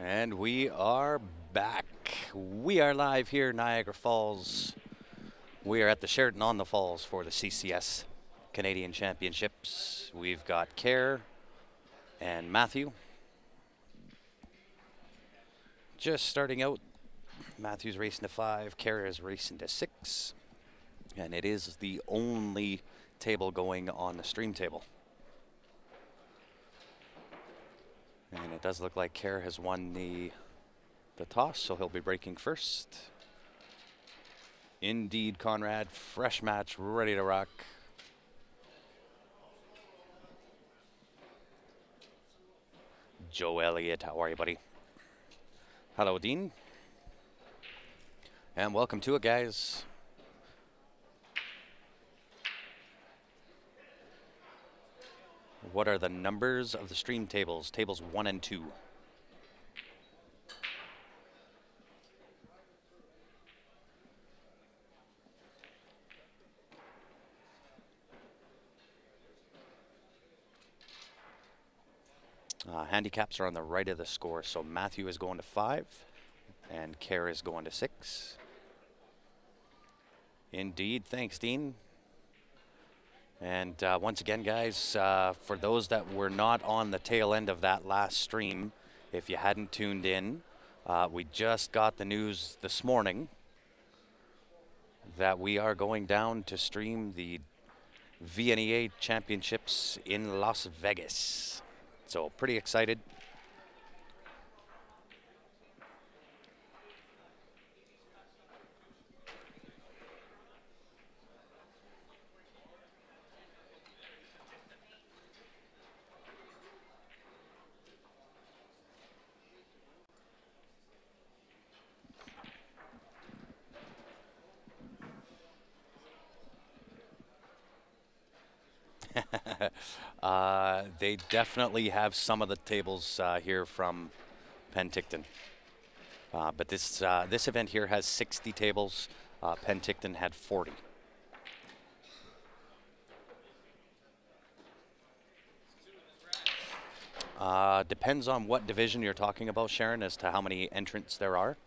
And we are back. We are live here, Niagara Falls. We are at the Sheraton on the Falls for the CCS Canadian Championships. We've got Kerr and Matthew. Just starting out, Matthew's racing to 5, Kerr is racing to 6. And it is the only table going on the stream table. And it does look like Kerr has won the toss, so he'll be breaking first. Indeed, Conrad, fresh match, ready to rock. Joe Elliott, how are you, buddy? Hello, Dean. And welcome to it, guys. What are the numbers of the stream tables? Tables 1 and 2. Handicaps are on the right of the score, so Matthew is going to 5, and Kerr is going to 6. Indeed, thanks, Dean. And once again, guys, for those that were not on the tail end of that last stream, if you hadn't tuned in, we just got the news this morning that we are going down to stream the VNEA Championships in Las Vegas. So pretty excited. They definitely have some of the tables here from Penticton. But this event here has 60 tables. Penticton had 40. Depends on what division you're talking about, Sharon, as to how many entrants there are.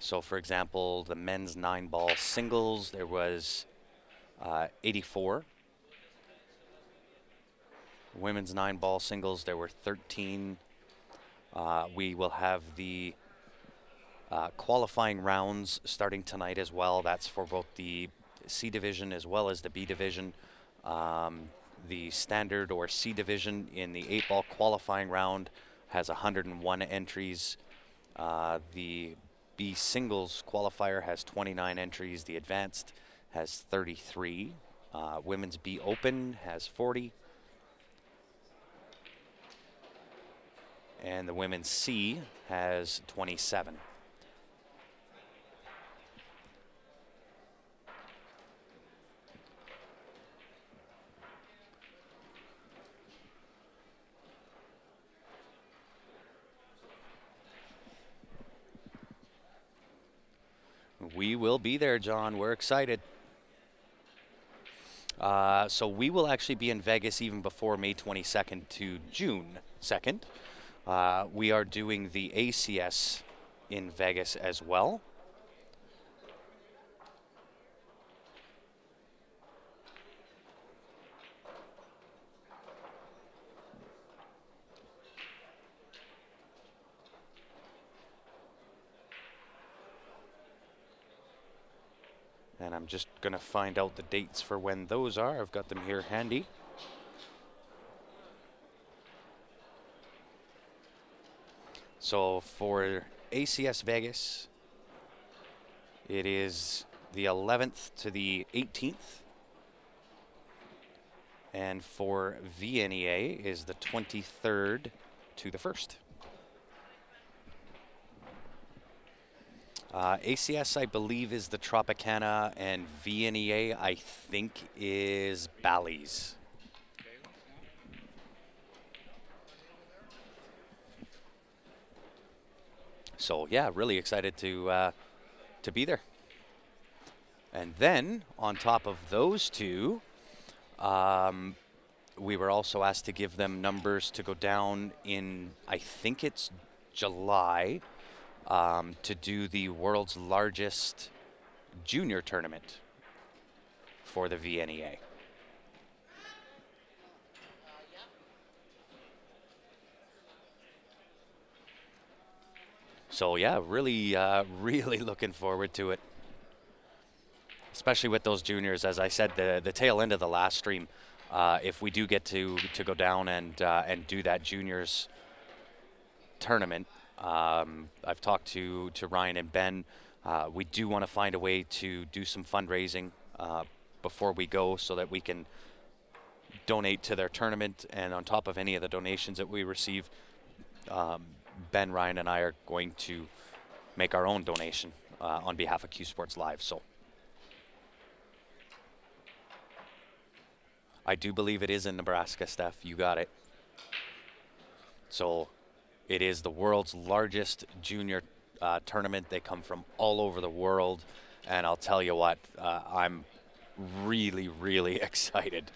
So, for example, the men's 9-ball singles, there was 84. Women's 9-ball singles, there were 13. We will have the qualifying rounds starting tonight as well. That's for both the C division as well as the B division. The standard or C division in the 8-ball qualifying round has 101 entries. The B singles qualifier has 29 entries. The advanced has 33. Women's B open has 40. And the women's C has 27. We will be there, John. We're excited. So we will actually be in Vegas even before May 22nd to June 2nd. We are doing the ACS in Vegas as well. And I'm just going to find out the dates for when those are. I've got them here handy. So for ACS Vegas, it is the 11th to the 18th. And for VNEA is the 23rd to the 1st. ACS, I believe, is the Tropicana, and VNEA, I think, is Bally's. So, yeah, really excited to be there. And then, on top of those two, we were also asked to give them numbers to go down in, I think it's July, to do the world's largest junior tournament for the VNEA. So yeah, really, really looking forward to it, especially with those juniors. As I said, the tail end of the last stream, if we do get to go down and do that juniors tournament, I've talked to Ryan and Ben. We do want to find a way to do some fundraising before we go, so that we can donate to their tournament. And on top of any of the donations that we receive, Ben, Ryan, and I are going to make our own donation on behalf of Q Sports Live. So I do believe it is in Nebraska, Steph. You got it. So it is the world's largest junior tournament. They come from all over the world. And I'll tell you what, I'm really, really excited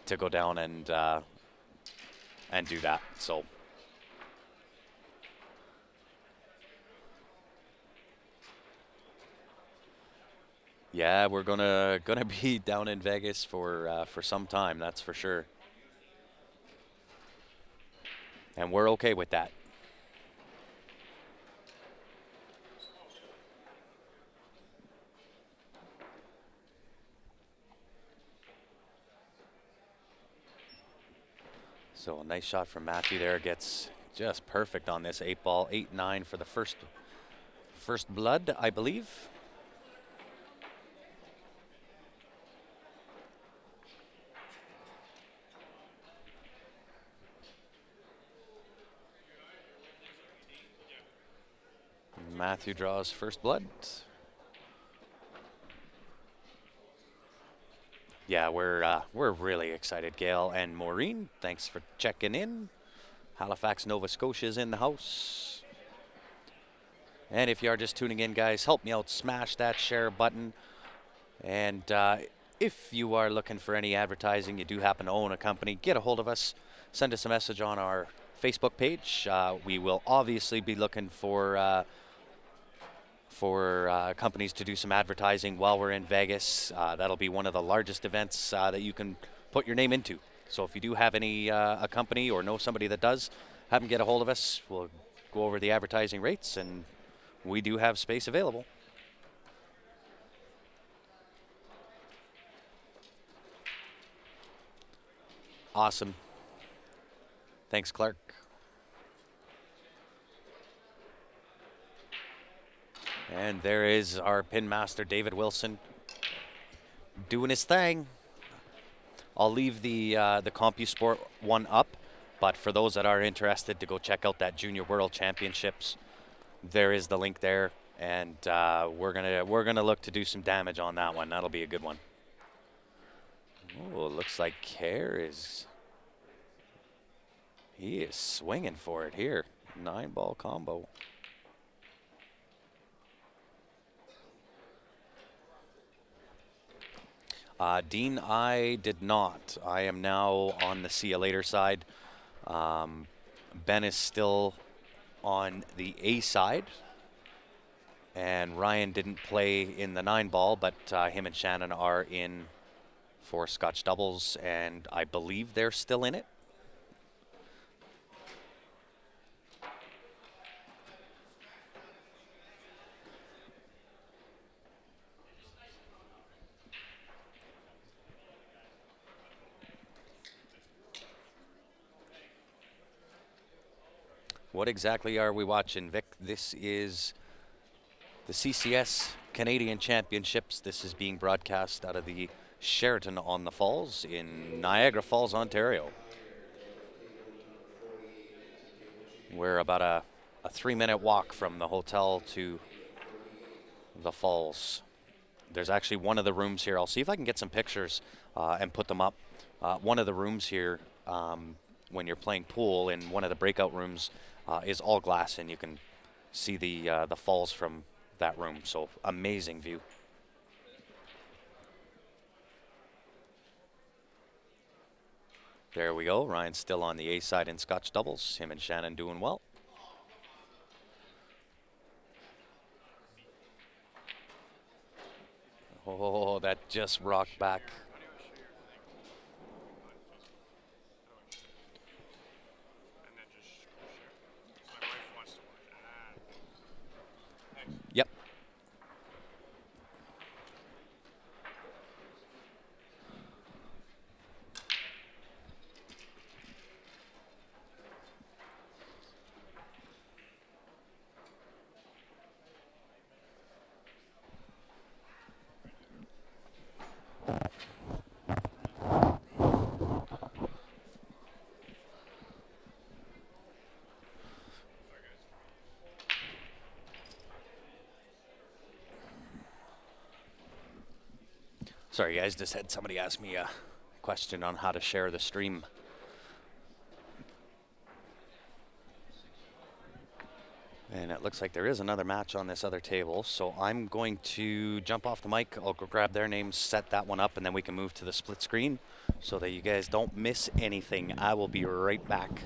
to go down and do that. So yeah, we're gonna be down in Vegas for some time, that's for sure. And we're okay with that. So a nice shot from Matthew there, gets just perfect on this 8-ball, 8-9 for the first blood, I believe. Matthew draws first blood. Yeah, we're really excited, Gail and Maureen. Thanks for checking in. Halifax, Nova Scotia is in the house. And if you are just tuning in, guys, help me out. Smash that share button. And if you are looking for any advertising, you do happen to own a company, get a hold of us. Send us a message on our Facebook page. We will obviously be looking for companies to do some advertising while we're in Vegas. That'll be one of the largest events that you can put your name into. So if you do have a company or know somebody that does, have them get a hold of us. We'll go over the advertising rates, and we do have space available. Awesome. Thanks, Clark. And there is our pin master, David Wilson, doing his thing. I'll leave the CompuSport one up, but for those that are interested to go check out that Junior World Championships, there is the link there, and we're gonna look to do some damage on that one. That'll be a good one. Oh, it looks like Kerr is swinging for it here. 9-ball combo. Dean, I did not. I am now on the see you later side. Ben is still on the A side. And Ryan didn't play in the 9-ball, but him and Shannon are in for Scotch doubles, and I believe they're still in it. What exactly are we watching, Vic? This is the CCS Canadian Championships. This is being broadcast out of the Sheraton on the Falls in Niagara Falls, Ontario. We're about a 3-minute walk from the hotel to the falls. There's actually one of the rooms here. I'll see if I can get some pictures and put them up. One of the rooms here, when you're playing pool in one of the breakout rooms, is all glass, and you can see the falls from that room. So amazing view. There we go. Ryan's still on the A side in Scotch doubles. Him and Shannon doing well. Oh, that just rocked back. Yep. Sorry, guys, just had somebody ask me a question on how to share the stream. And it looks like there is another match on this other table, so I'm going to jump off the mic. I'll go grab their names, set that one up, and then we can move to the split screen so that you guys don't miss anything. I will be right back.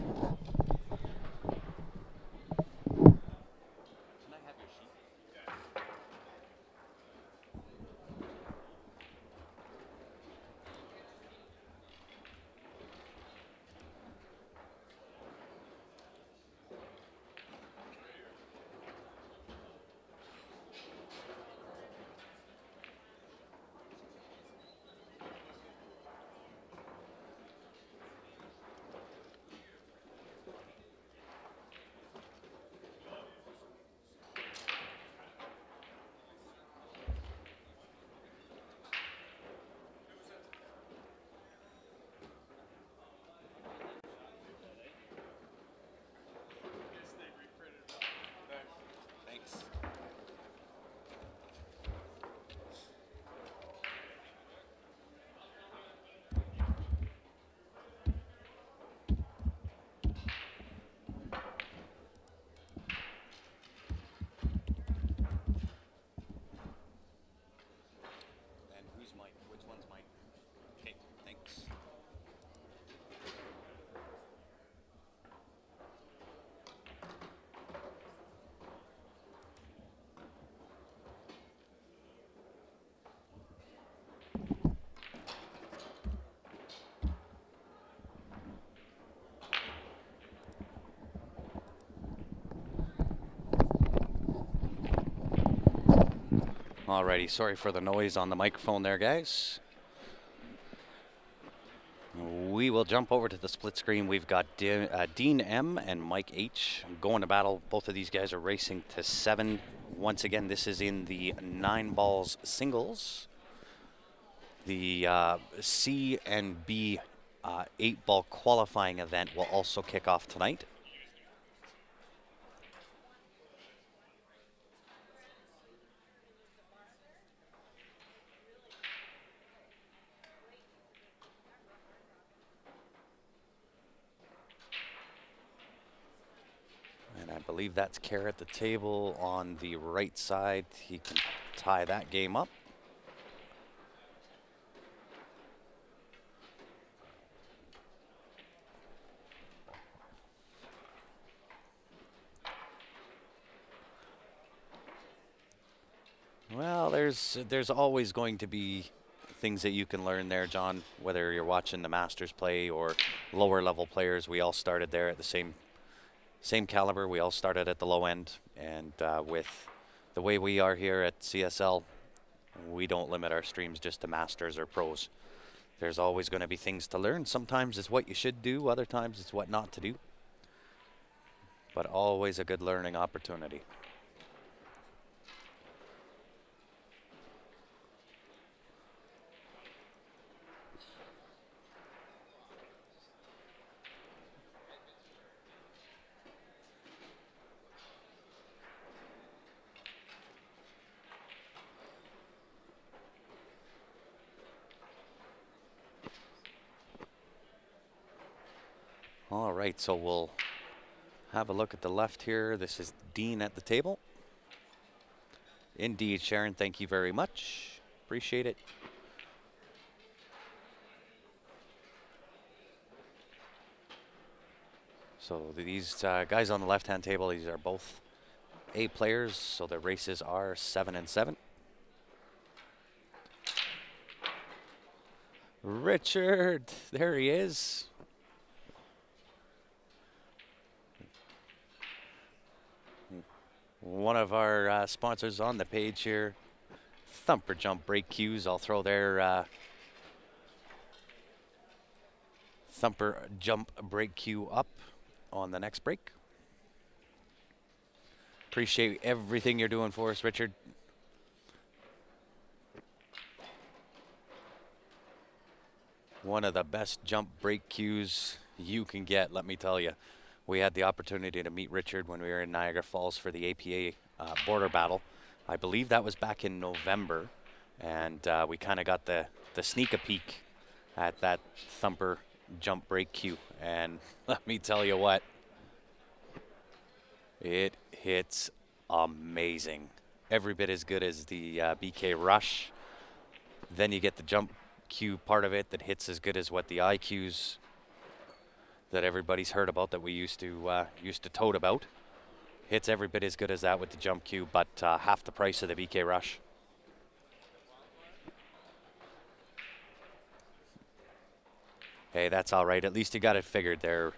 Alrighty, sorry for the noise on the microphone there, guys. We will jump over to the split screen. We've got Dean M and Mike H going to battle. Both of these guys are racing to 7. Once again, this is in the 9 balls singles. The C and B 8-ball qualifying event will also kick off tonight. I believe that's Kerr at the table on the right side. He can tie that game up. Well, there's always going to be things that you can learn there, John, whether you're watching the Masters play or lower level players. We all started there at the same caliber. We all started at the low end, and with the way we are here at CSL, we don't limit our streams just to masters or pros. There's always going to be things to learn. Sometimes it's what you should do, other times it's what not to do, but always a good learning opportunity. All right, so we'll have a look at the left here. This is Dean at the table. Indeed, Sharon, thank you very much. Appreciate it. So these guys on the left-hand table, these are both A players, so the races are 7 and 7. Richard, there he is. One of our sponsors on the page here, Thumper Jump Brake Cues. I'll throw their Thumper Jump Brake Cue up on the next break. Appreciate everything you're doing for us, Richard. One of the best jump brake cues you can get, let me tell you. We had the opportunity to meet Richard when we were in Niagara Falls for the APA border battle. I believe that was back in November, and we kind of got the sneak a peek at that Thumper jump brake cue. And let me tell you what, it hits amazing. Every bit as good as the BK Rush. Then you get the jump cue part of it that hits as good as what the IQs that everybody's heard about that we used to tote about. Hits every bit as good as that with the jump cue, but half the price of the BK Rush. Hey, that's all right. At least you got it figured there,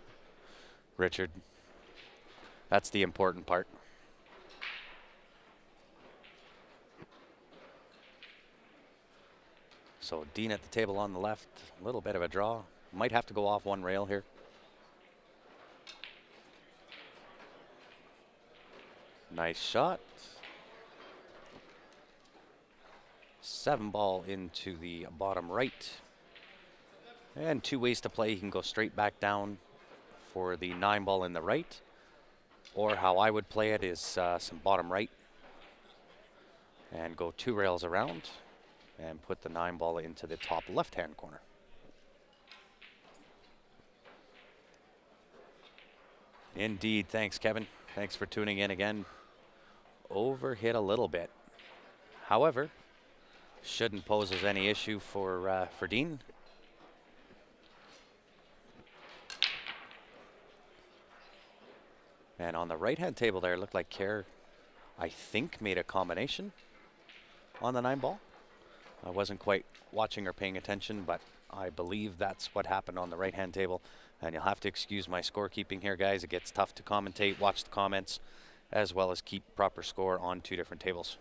Richard. That's the important part. So Dean at the table on the left, a little bit of a draw. Might have to go off one rail here. Nice shot. 7 ball into the bottom right. And 2 ways to play. You can go straight back down for the 9 ball in the right. Or how I would play it is some bottom right. And go 2 rails around. And put the 9 ball into the top left-hand corner. Indeed. Thanks, Kevin. Thanks for tuning in again. Overhit a little bit. However, shouldn't pose as any issue for Dean. And on the right-hand table there, it looked like Kerr, I think, made a combination on the 9 ball. I wasn't quite watching or paying attention, but I believe that's what happened on the right-hand table. And you'll have to excuse my scorekeeping here, guys. It gets tough to commentate, watch the comments, as well as keep proper score on 2 different tables.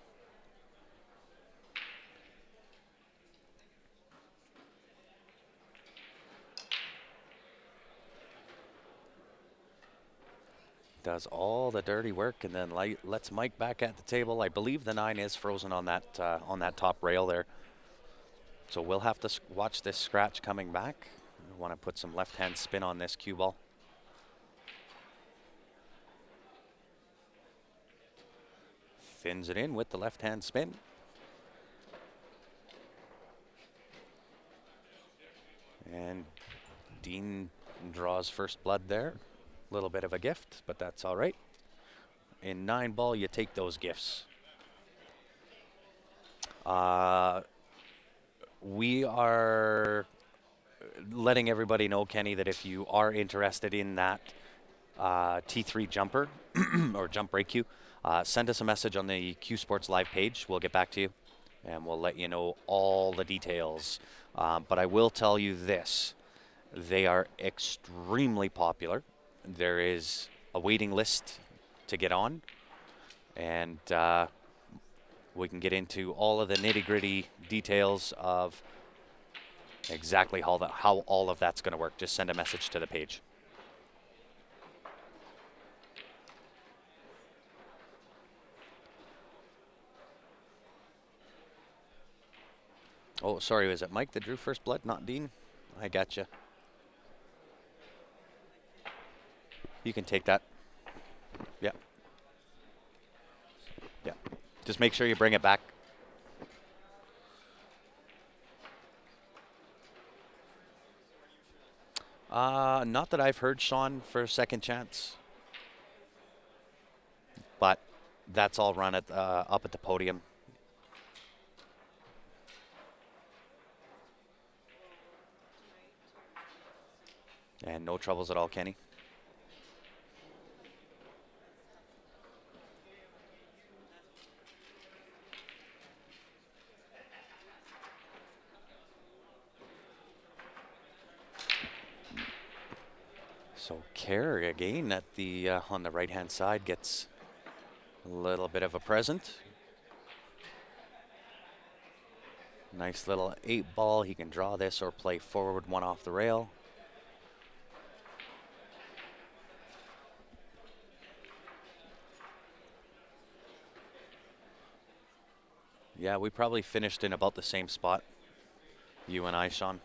Does all the dirty work and then lets Mike back at the table. I believe the 9 is frozen on that top rail there. So we'll have to watch this scratch coming back. I want to put some left-hand spin on this cue ball. Thins it in with the left-hand spin. And Dean draws first blood there. A little bit of a gift, but that's all right. In 9 ball, you take those gifts. We are letting everybody know, Kenny, that if you are interested in that T3 jumper or jump brake cue, send us a message on the Q Sports Live page. We'll get back to you, and we'll let you know all the details. But I will tell you this. They are extremely popular. There is a waiting list to get on, and we can get into all of the nitty-gritty details of exactly how all of that's going to work. Just send a message to the page. Oh, sorry, was it Mike that drew first blood, not Dean? I gotcha. You can take that. Yeah. Yeah. Just make sure you bring it back. Not that I've heard, Sean, for a second chance. But that's all run at up at the podium. And no troubles at all, Kenny. So Kerr again at the on the right-hand side gets a little bit of a present. Nice little 8-ball. He can draw this or play forward one off the rail. Yeah, we probably finished in about the same spot, you and I, Sean.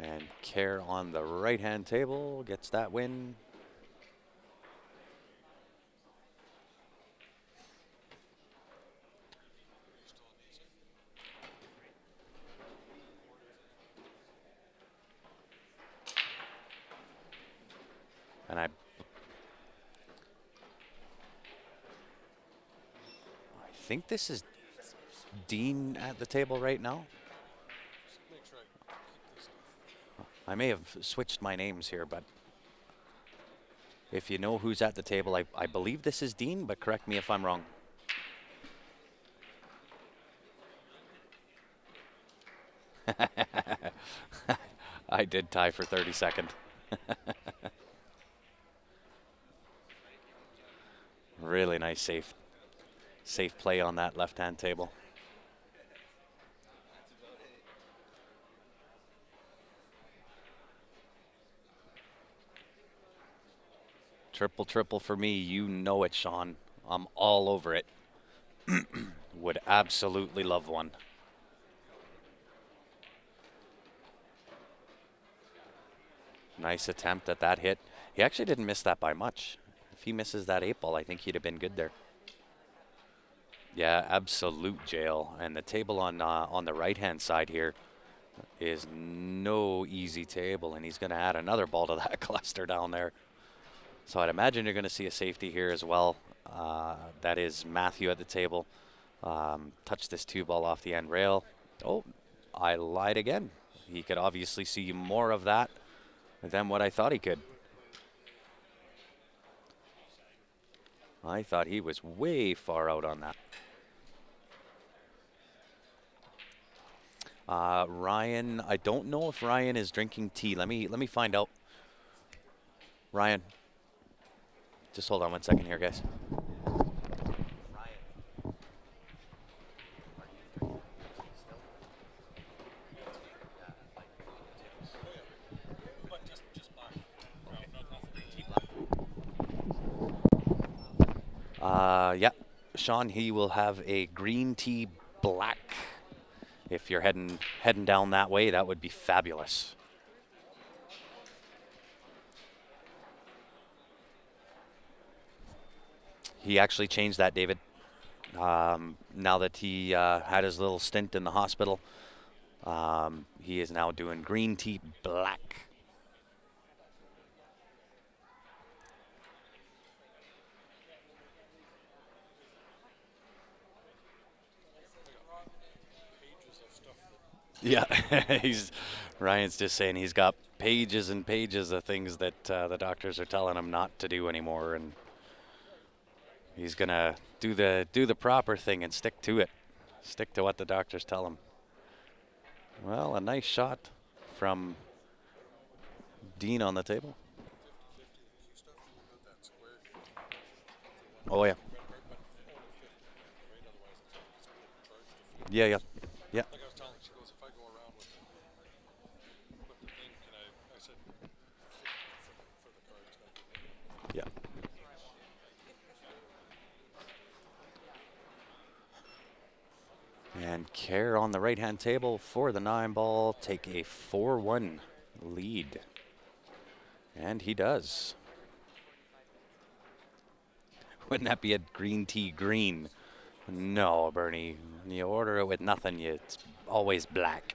And Kerr on the right-hand table gets that win. And I think this is Dean at the table right now. I may have switched my names here, but if you know who's at the table, I believe this is Dean, but correct me if I'm wrong. I did tie for 32nd. Really nice safe play on that left-hand table. Triple for me. You know it, Sean. I'm all over it. Would absolutely love one. Nice attempt at that hit. He actually didn't miss that by much. If he misses that 8-ball, I think he'd have been good there. Yeah, absolute jail. And the table on the right-hand side here is no easy table, and he's going to add another ball to that cluster down there. So I'd imagine you're going to see a safety here as well. That is Matthew at the table. Touch this 2-ball off the end rail. Oh, I lied again. He could obviously see more of that than what I thought he could. I thought he was way far out on that. Ryan, I don't know if Ryan is drinking tea. Let me find out. Ryan, just hold on one second here, guys. Yeah, Sean, he will have a green tea black. If you're heading down that way, that would be fabulous. He actually changed that, David. Now that he had his little stint in the hospital, he is now doing green tea black. Yeah, Ryan's just saying he's got pages and pages of things that the doctors are telling him not to do anymore, and he's gonna do the proper thing and stick to it, stick to what the doctors tell him. Well, a nice shot from Dean on the table. Oh yeah. Yeah. Yeah. And Kerr on the right-hand table for the 9-ball, take a 4-1 lead. And he does. Wouldn't that be a green tea green? No, Bernie. When you order it with nothing, it's always black.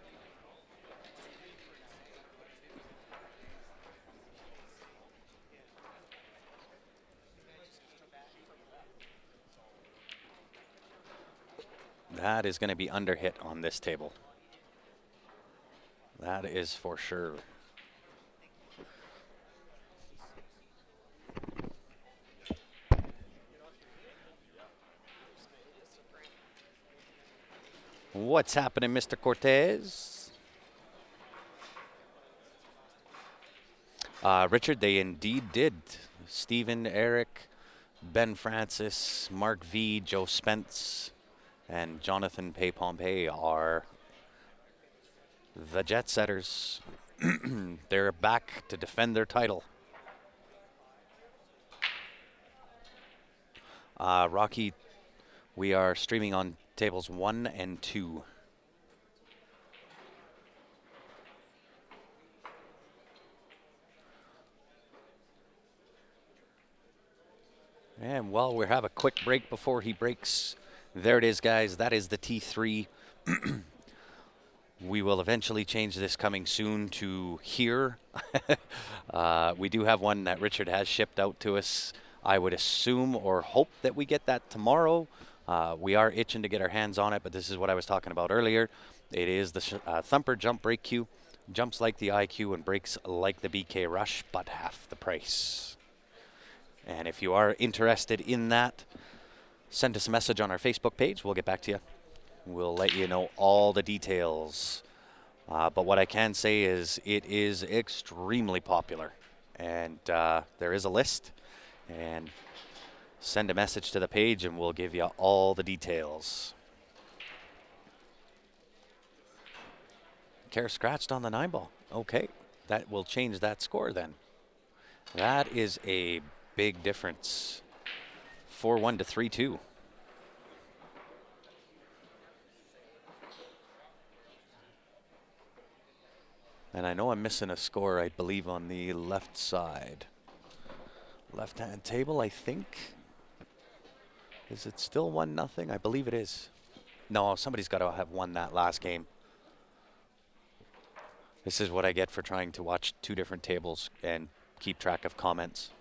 That is going to be under hit on this table. That is for sure. What's happening, Mr. Cortez? Richard, they indeed did. Stephen, Eric, Ben Francis, Mark V, Joe Spence, and Jonathan Pay Pompey are the jet setters. They're back to defend their title. Rocky, we are streaming on tables 1 and 2. And while we have a quick break before he breaks, there it is, guys. That is the T3. We will eventually change this coming soon to here. We do have one that Richard has shipped out to us. I would assume or hope that we get that tomorrow. We are itching to get our hands on it, but this is what I was talking about earlier. It is the Thumper Jump Brake Cue. Jumps like the IQ and brakes like the BK Rush, but half the price. And if you are interested in that, send us a message on our Facebook page. We'll get back to you. We'll let you know all the details. But what I can say is it is extremely popular. And there is a list. And send a message to the page and we'll give you all the details. Kerr scratched on the 9-ball. Okay, that will change that score then. That is a big difference. 4-1 to 3-2. And I know I'm missing a score, I believe, on the left side. Left-hand table, I think. Is it still 1-0? I believe it is. No, somebody's got to have won that last game. This is what I get for trying to watch 2 different tables and keep track of comments.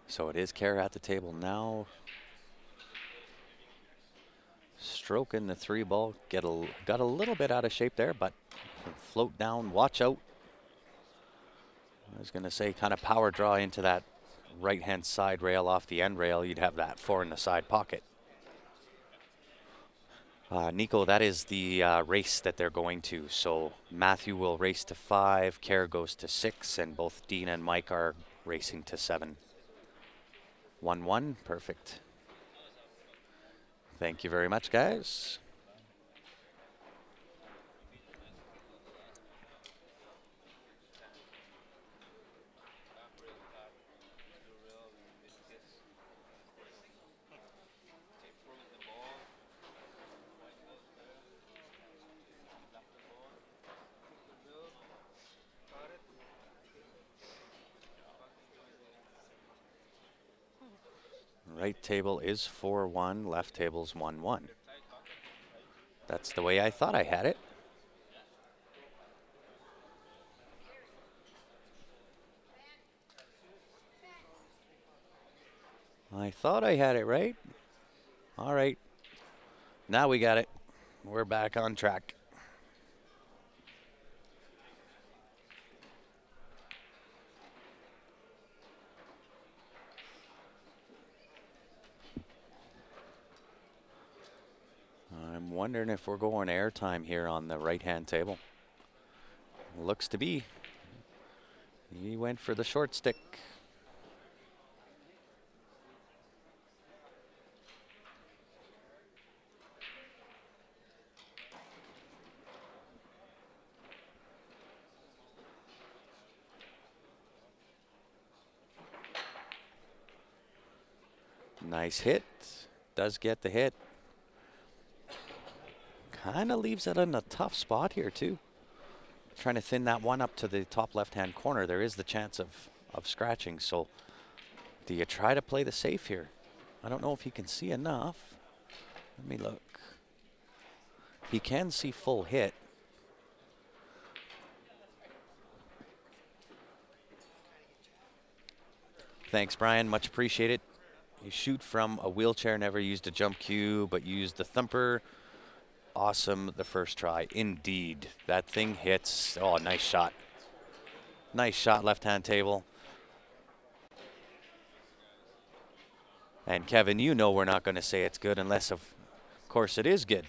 So it is Kerr at the table now. Stroking the 3-ball. Got a little bit out of shape there, but can float down. Watch out. I was going to say kind of power draw into that right-hand side rail off the end rail. You'd have that 4 in the side pocket. Nico, that is the race that they're going to. So Matthew will race to 5, Kerr goes to 6, and both Dean and Mike are racing to 7. 1-1, perfect. Thank you very much, guys. Right table is 4-1, left table's 1-1. That's the way I thought I had it. I thought I had it right. All right. Now we got it. We're back on track. I'm wondering if we're going airtime here on the right-hand table. Looks to be. He went for the short stick. Nice hit. Does get the hit. Kind of leaves it in a tough spot here too. Trying to thin that one up to the top left-hand corner. There is the chance of scratching. So do you try to play the safe here? I don't know if he can see enough. Let me look. He can see full hit. Thanks, Brian. Much appreciated. You shoot from a wheelchair, never used a jump cue, but used the thumper. Awesome the first try. Indeed. That thing hits. Oh, nice shot. Nice shot, left-hand table. And Kevin, you know we're not going to say it's good unless, of course, it is good.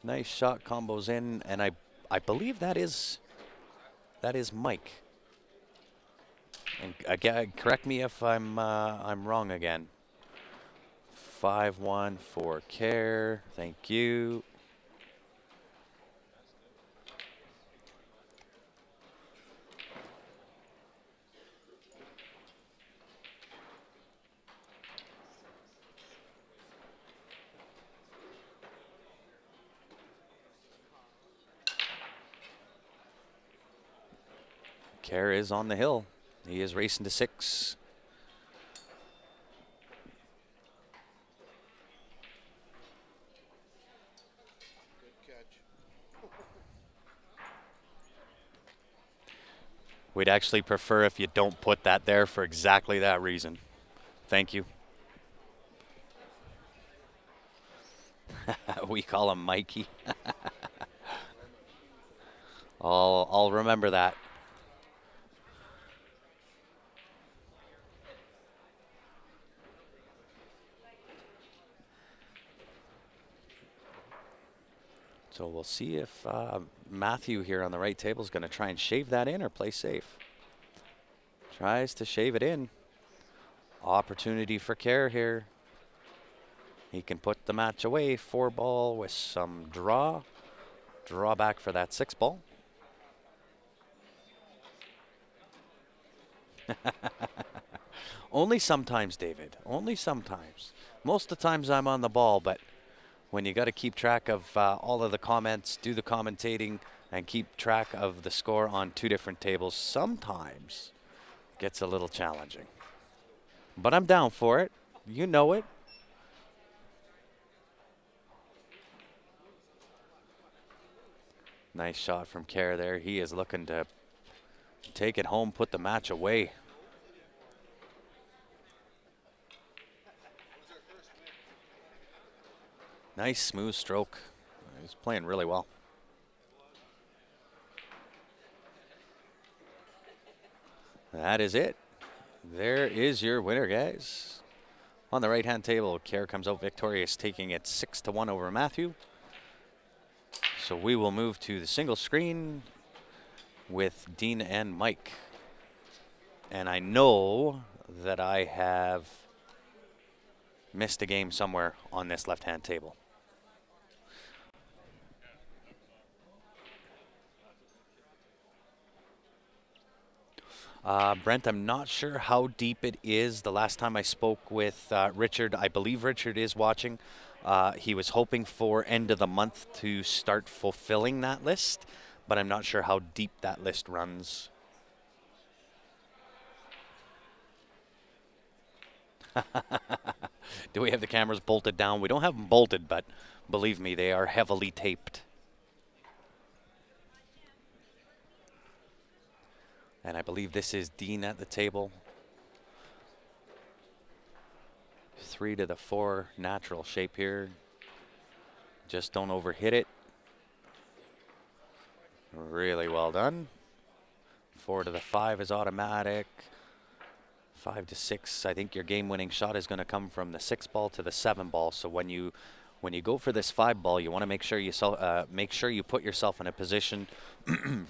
Nice shot, combos in, and I believe that is Mike. And again, correct me if I'm wrong again. 5-1 for Kerr. Thank you. Kerr is on the hill. He is racing to 6. We'd actually prefer if you don't put that there for exactly that reason. Thank you. We call him Mikey. I'll remember that. So we'll see if Matthew here on the right table is going to try and shave that in or play safe. Tries to shave it in. Opportunity for Kerr here. He can put the match away. 4-ball with some draw. Draw back for that 6-ball. Only sometimes, David. Only sometimes. Most of the times I'm on the ball, but when you got to keep track of all of the comments, do the commentating, and keep track of the score on 2 different tables, sometimes gets a little challenging. But I'm down for it. You know it. Nice shot from Kerr there. He is looking to take it home, put the match away. Nice smooth stroke. He's playing really well. That is it. There is your winner, guys. On the right-hand table, Kerr comes out victorious, taking it 6-1 over Matthew. So we will move to the single screen with Dean and Mike. And I know that I have missed a game somewhere on this left-hand table. Brent, I'm not sure how deep it is. The last time I spoke with Richard, I believe Richard is watching. He was hoping for end of the month to start fulfilling that list, but I'm not sure how deep that list runs. Do we have the cameras bolted down? We don't have them bolted, but believe me, they are heavily taped. And I believe this is Dean at the table. 3 to the 4, natural shape here. Just don't overhit it. Really well done. 4 to the 5 is automatic. 5 to 6, I think your game-winning shot is going to come from the 6-ball to the 7-ball. So when you go for this 5-ball, you want to make sure you put yourself in a position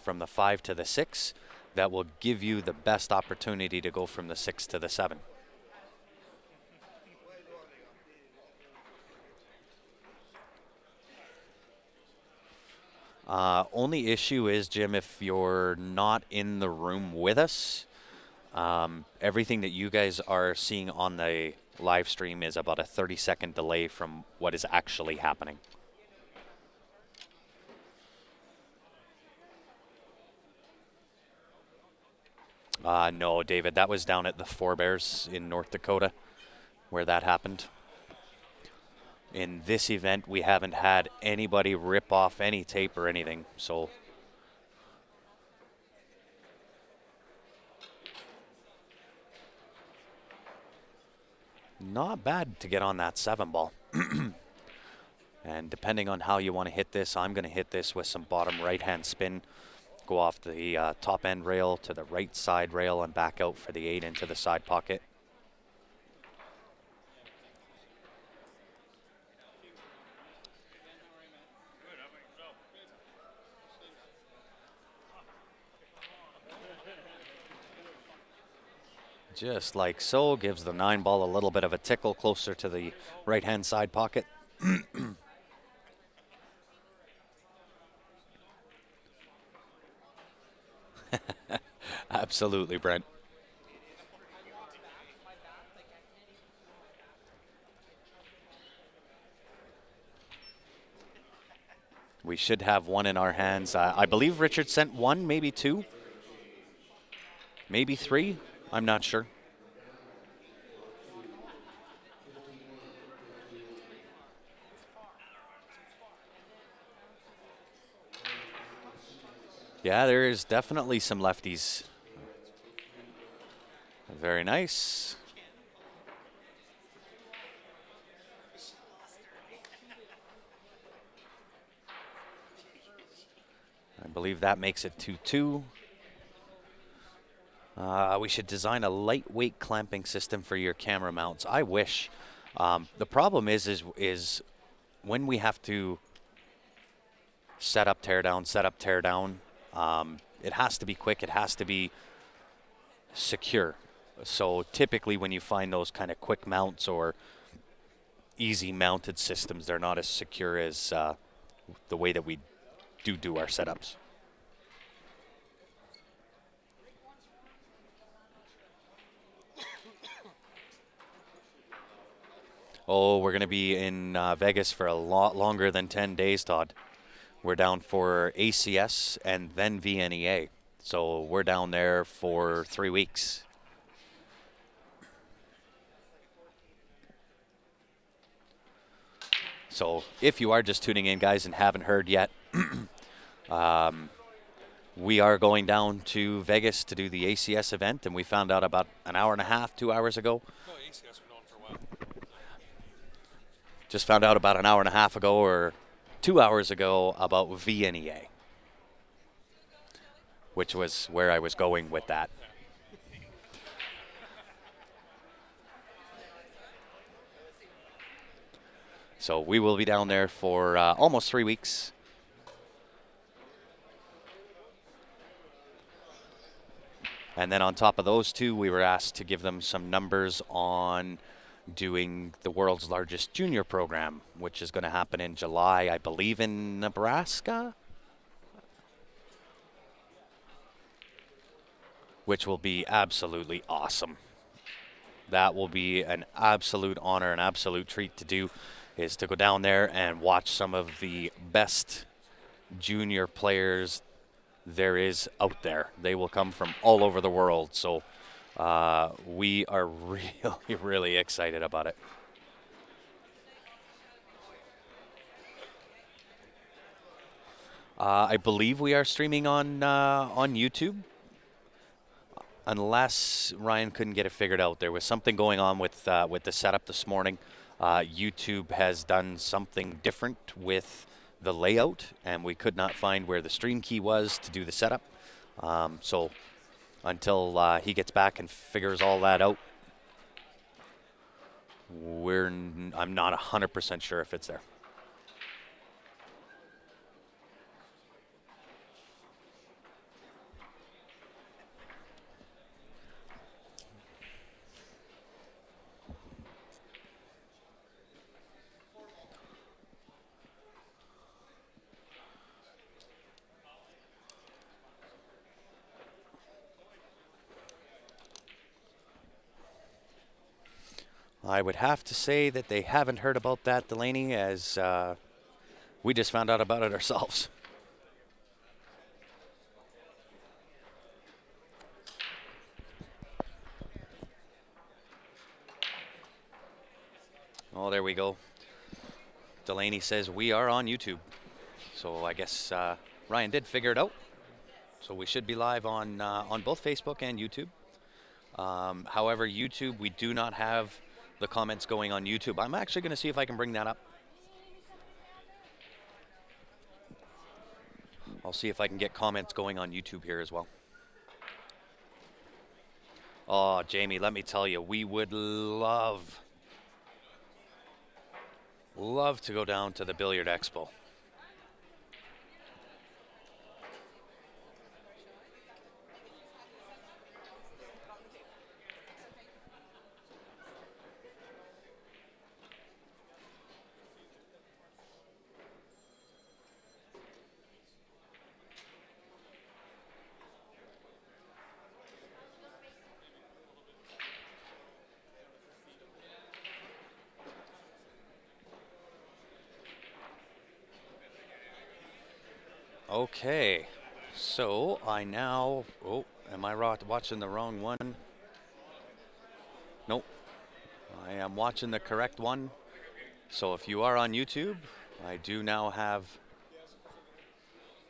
from the 5 to the 6 that will give you the best opportunity to go from the 6 to the 7. Only issue is, Jim, if you're not in the room with us, everything that you guys are seeing on the live stream is about a 30-second delay from what is actually happening. No, David, that was down at the Forebears in North Dakota where that happened. In this event, we haven't had anybody rip off any tape or anything, so. Not bad to get on that 7-ball. And depending on how you want to hit this, I'm going to hit this with some bottom right-hand spin. Go off the top end rail to the right side rail and back out for the 8 into the side pocket. Just like so, gives the 9 ball a little bit of a tickle closer to the right-hand side pocket. Absolutely, Brent. We should have one in our hands. I believe Richard sent one, maybe two, maybe three. I'm not sure. Yeah, there is definitely some lefties. Very nice. I believe that makes it 2-2. We should design a lightweight clamping system for your camera mounts. I wish. The problem is when we have to set up, tear down, it has to be quick. It has to be secure. So typically when you find those kind of quick mounts or easy mounted systems, they're not as secure as the way that we do our setups. Oh, we're going to be in Vegas for a lot longer than 10 days, Todd. We're down for ACS and then VNEA. So we're down there for 3 weeks. So if you are just tuning in, guys, and haven't heard yet, we are going down to Vegas to do the ACS event, and we found out about an hour and a half, 2 hours ago. No, ACS we're known for a while. Just found out about an hour and a half ago or 2 hours ago about VNEA, which was where I was going with that. So we will be down there for almost 3 weeks. And then on top of those two, we were asked to give them some numbers on doing the world's largest junior program, which is going to happen in July, I believe, in Nebraska, which will be absolutely awesome. That will be an absolute honor, an absolute treat to do, is to go down there and watch some of the best junior players there is out there. They will come from all over the world. So we are really, really excited about it. I believe we are streaming on YouTube, unless Ryan couldn't get it figured out. There was something going on with the setup this morning. YouTube has done something different with the layout, and we could not find where the stream key was to do the setup. So until he gets back and figures all that out, I'm not 100% sure if it's there. I would have to say that they haven't heard about that, Delaney, as we just found out about it ourselves. Oh, there we go. Delaney says we are on YouTube. So I guess Ryan did figure it out. So we should be live on both Facebook and YouTube. However, YouTube, we do not have the comments going on YouTube. I'm actually going to see if I can bring that up. I'll see if I can get comments going on YouTube here as well. Oh, Jamie, let me tell you, we would love to go down to the Billiard Expo. Okay, so I now, oh, am I watching the wrong one? Nope, I am watching the correct one. So if you are on YouTube, I do now have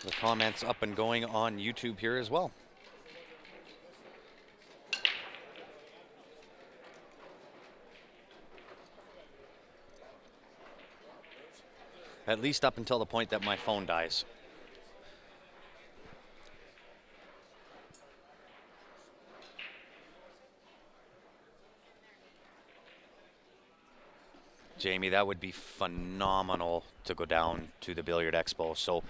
the comments up and going on YouTube here as well. At least up until the point that my phone dies. Jamie, that would be phenomenal to go down to the Billiard Expo. So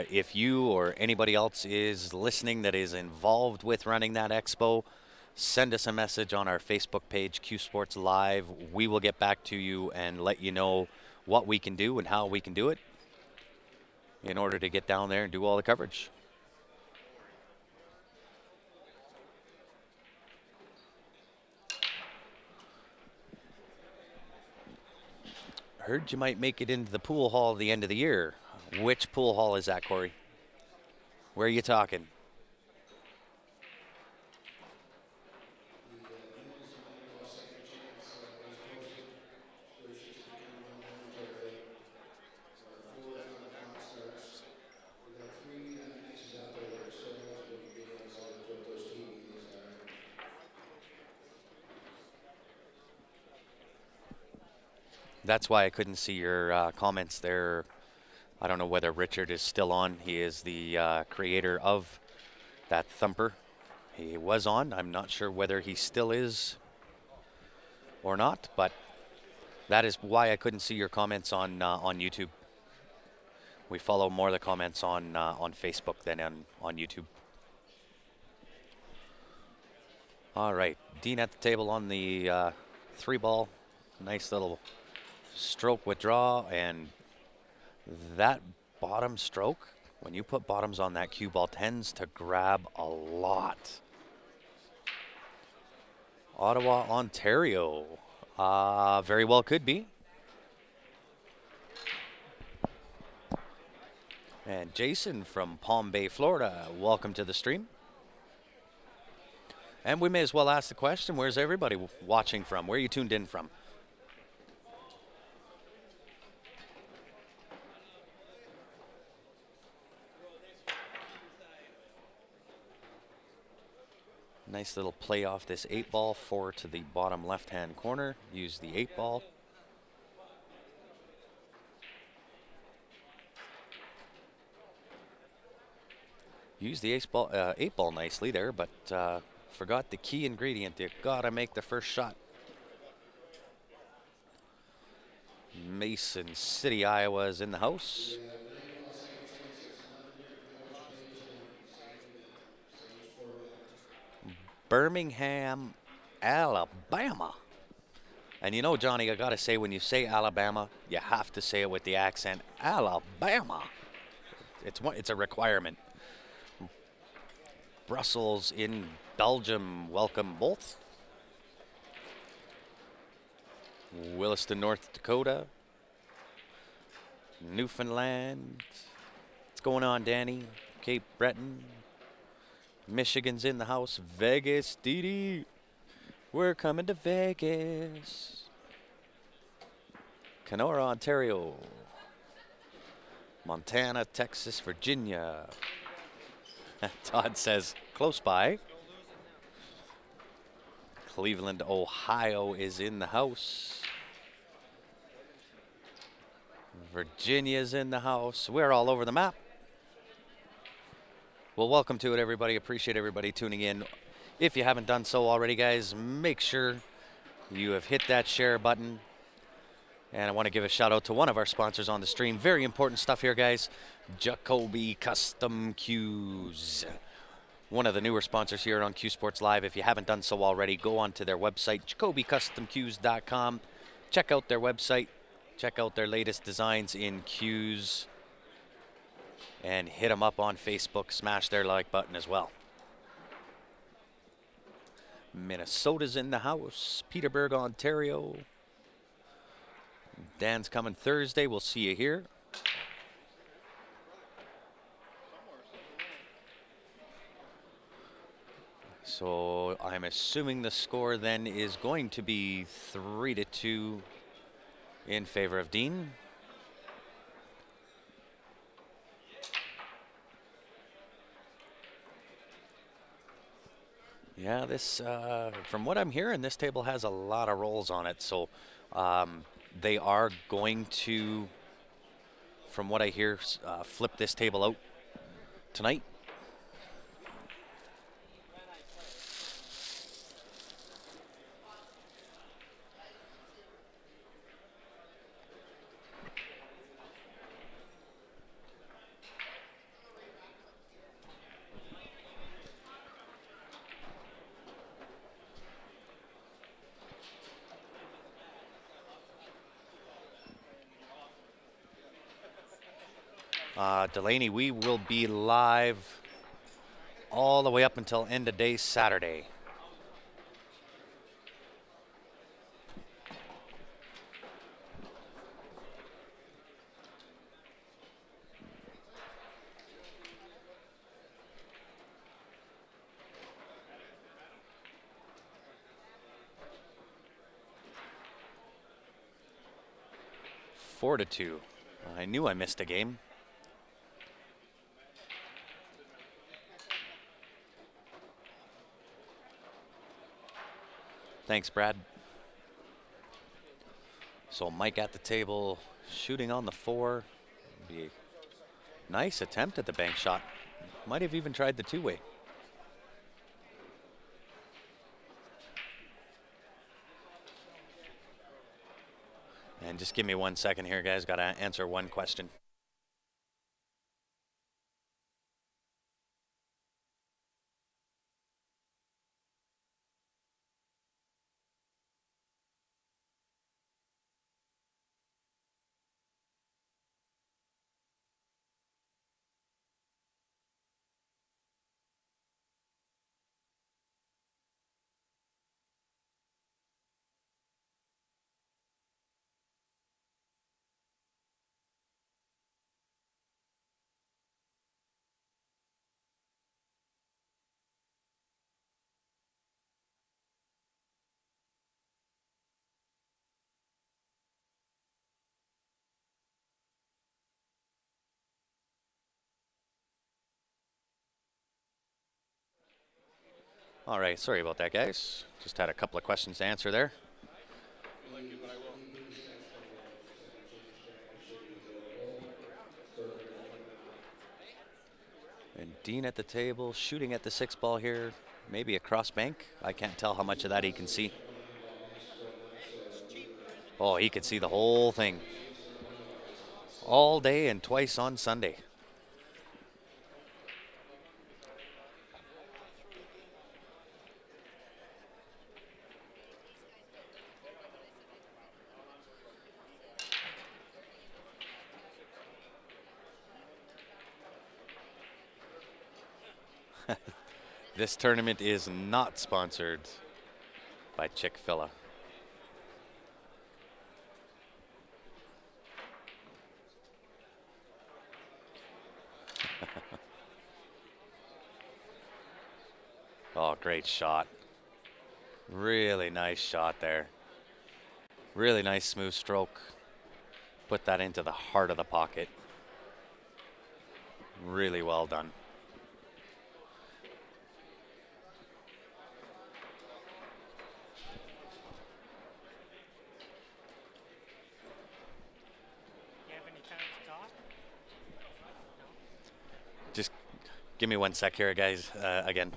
if you or anybody else is listening that is involved with running that expo, send us a message on our Facebook page, Q Sports Live. We will get back to you and let you know what we can do and how we can do it in order to get down there and do all the coverage. Heard you might make it into the pool hall at the end of the year. Which pool hall is that, Corey? Where are you talking? That's why I couldn't see your comments there. I don't know whether Richard is still on. He is the creator of that thumper. He was on. I'm not sure whether he still is or not, but that is why I couldn't see your comments on YouTube. We follow more of the comments on Facebook than on YouTube. All right, Dean at the table on the 3-ball. Nice little stroke withdraw, and that bottom stroke, when you put bottoms on that cue ball, tends to grab a lot. Ottawa, Ontario. Very well could be. And Jason from Palm Bay, Florida, welcome to the stream. And we may as well ask the question, where's everybody watching from? Where are you tuned in from? Nice little play off this 8-ball, 4 to the bottom left-hand corner. Use the 8-ball. Use the 8-ball nicely there, but forgot the key ingredient. You gotta make the first shot. Mason City, Iowa is in the house. Birmingham, Alabama. And you know, Johnny, I gotta say, when you say Alabama, you have to say it with the accent. Alabama. It's a requirement. Brussels in Belgium, welcome both. Williston, North Dakota. Newfoundland. What's going on, Danny? Cape Breton. Michigan's in the house. Vegas, Dee. We're coming to Vegas. Kenora, Ontario. Montana, Texas, Virginia. Todd says close by. Cleveland, Ohio is in the house. Virginia's in the house. We're all over the map. Well, welcome to it, everybody. Appreciate everybody tuning in. If you haven't done so already, guys, make sure you have hit that share button. And I want to give a shout out to one of our sponsors on the stream. Very important stuff here, guys. Jacoby Custom Cues. One of the newer sponsors here on Q Sports Live. If you haven't done so already, go on to their website, jacobycustomcues.com. Check out their website. Check out their latest designs in cues. And hit them up on Facebook. Smash their like button as well. Minnesota's in the house. Peterborough, Ontario. Dan's coming Thursday. We'll see you here. So I'm assuming the score then is going to be 3-2 in favor of Dean. Yeah, this, from what I'm hearing, this table has a lot of rolls on it. So they are going to, from what I hear, flip this table out tonight. Delaney, we will be live all the way up until end of day Saturday. Four to two. I knew I missed a game. Thanks, Brad. So Mike at the table, shooting on the 4. Be a nice attempt at the bank shot. Might have even tried the two-way. And just give me 1 second here, guys. Got to answer one question. All right, sorry about that, guys. Just had a couple of questions to answer there. And Dean at the table, shooting at the 6 ball here. Maybe a cross bank. I can't tell how much of that he can see. Oh, he could see the whole thing. All day and twice on Sunday. This tournament is not sponsored by Chick-fil-A. Oh, great shot. Really nice shot there. Really nice smooth stroke. Put that into the heart of the pocket. Really well done. Give me 1 sec here, guys, again.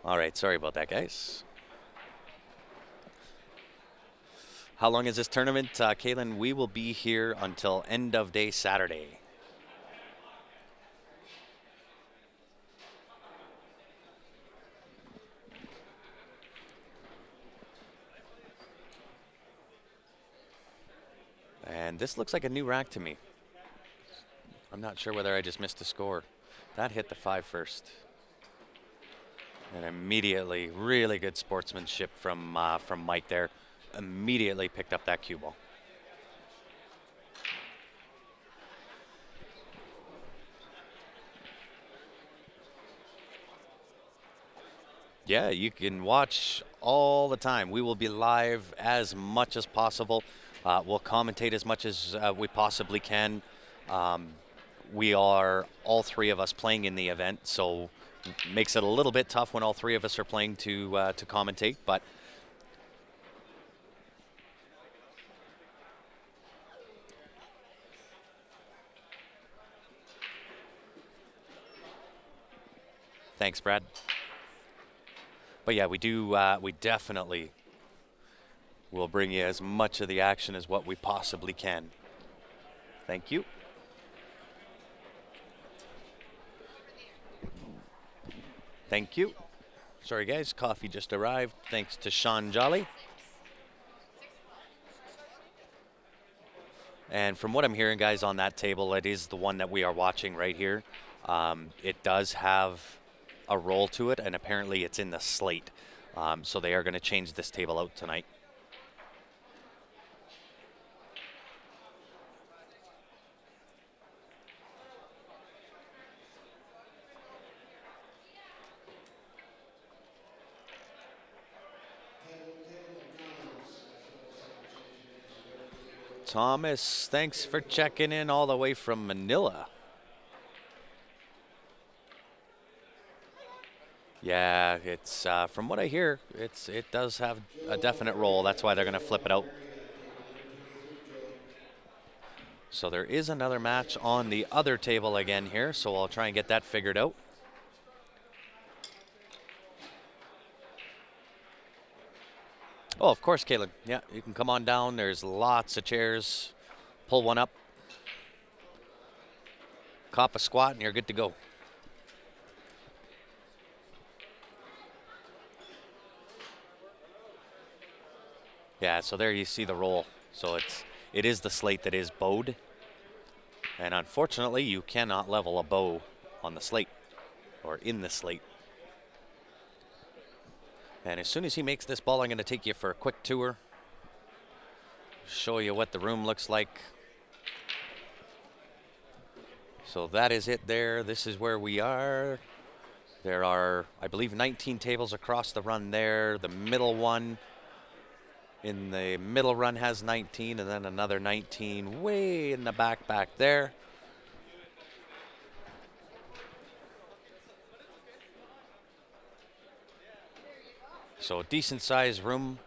All right, sorry about that, guys. How long is this tournament, Kaylin? We will be here until end of day Saturday. And this looks like a new rack to me. I'm not sure whether I just missed a score. That hit the 5 first. And immediately, really good sportsmanship from Mike there. Immediately picked up that cue ball. Yeah, you can watch all the time. We will be live as much as possible. We'll commentate as much as we possibly can. We are all 3 of us playing in the event, so makes it a little bit tough when all 3 of us are playing to commentate. But thanks, Brad. But yeah, we definitely will bring you as much of the action as what we possibly can. Thank you. Thank you. Sorry, guys, coffee just arrived. Thanks to Sean Jolly. And from what I'm hearing, guys, on that table, it is the one that we are watching right here. It does have a roll to it, and apparently it's in the slate. So they are going to change this table out tonight. Thomas, thanks for checking in all the way from Manila. Yeah, it's from what I hear, it does have a definite roll. That's why they're going to flip it out. So there is another match on the other table again here, so I'll try and get that figured out. Oh, of course, Caitlin. Yeah, you can come on down. There's lots of chairs. Pull one up. Cop a squat, and you're good to go. Yeah, so there you see the roll. So it is the slate that is bowed. And unfortunately, you cannot level a bow on the slate or in the slate. And as soon as he makes this ball, I'm going to take you for a quick tour. Show you what the room looks like. So that is it there. This is where we are. There are, I believe, 19 tables across the run there. The middle one in the middle run has 19, and then another 19 way in the back there. So decent sized room.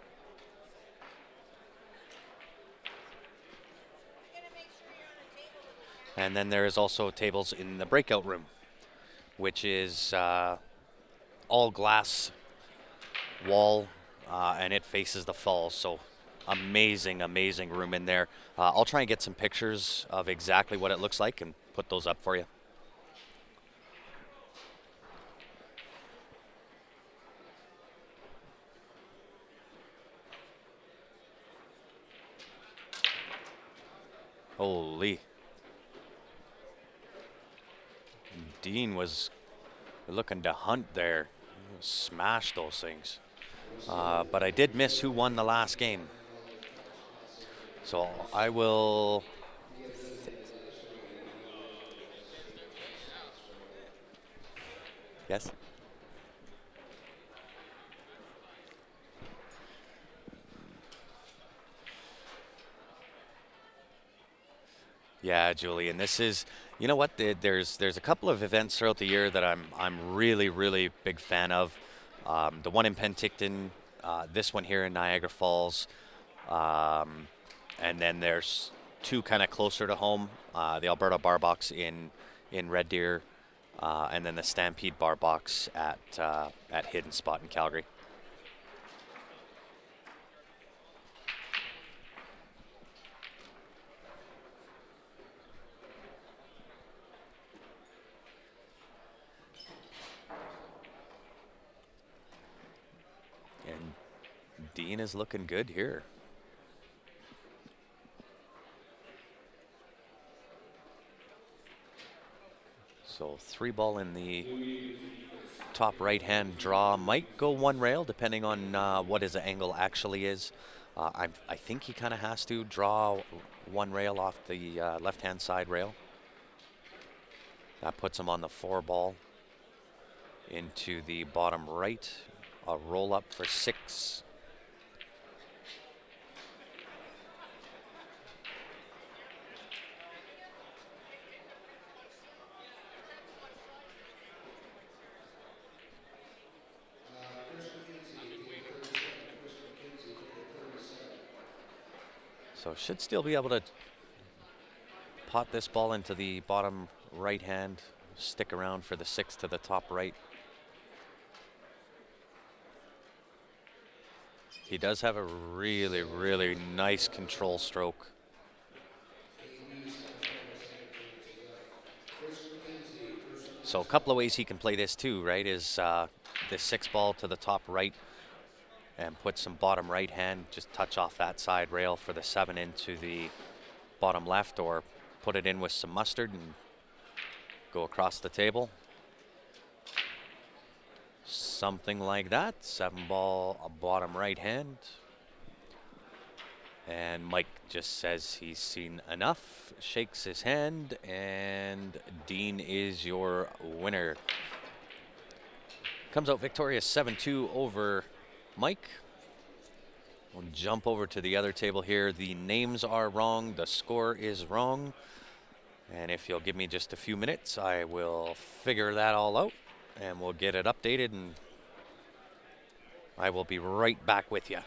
And then there is also tables in the breakout room, which is all glass wall, and it faces the falls. So amazing, amazing room in there. I'll try and get some pictures of exactly what it looks like and put those up for you. Holy. Dean was looking to hunt there. Smash those things. But I did miss who won the last game. So I will. Yes? Yeah, Julie, and this is, you know what? There's a couple of events throughout the year that I'm really big fan of. The one in Penticton, this one here in Niagara Falls, and then there's two kind of closer to home. The Alberta Bar Box in Red Deer, and then the Stampede Bar Box at Hidden Spot in Calgary. And Dean is looking good here. So 3-ball in the top right-hand draw. Might go one rail depending on what his angle actually is. I think he kind of has to draw one rail off the left-hand side rail. That puts him on the 4-ball into the bottom right. A roll up for 6. So should still be able to pot this ball into the bottom right hand, stick around for the 6 to the top right. He does have a really nice control stroke. So a couple of ways he can play this too, right, is this 6-ball to the top right and put some bottom right hand, just touch off that side rail for the 7 into the bottom left, or put it in with some mustard and go across the table. Something like that. 7-ball, a bottom right hand. And Mike just says he's seen enough, shakes his hand, and Dean is your winner. Comes out victorious 7-2 over Mike. We'll jump over to the other table here. The names are wrong, the score is wrong. And if you'll give me just a few minutes, I will figure that all out and we'll get it updated, and I will be right back with you.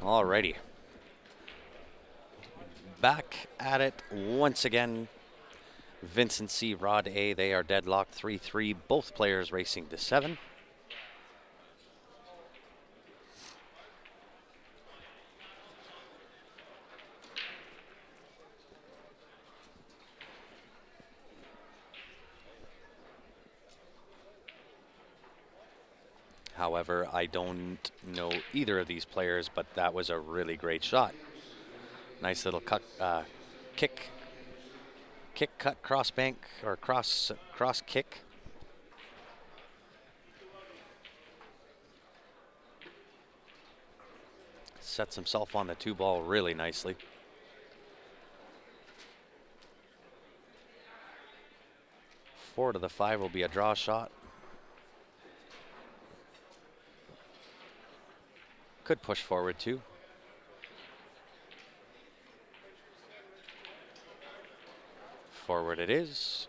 Alrighty. Back at it once again. Vincent C, Rod A, they are deadlocked 3-3. Both players racing to 7. However, I don't know either of these players, but that was a really great shot. Nice little kick kick, cut, cross bank, or cross kick. Sets himself on the 2-ball really nicely. Four to the 5 will be a draw shot. Could push forward too. Forward it is.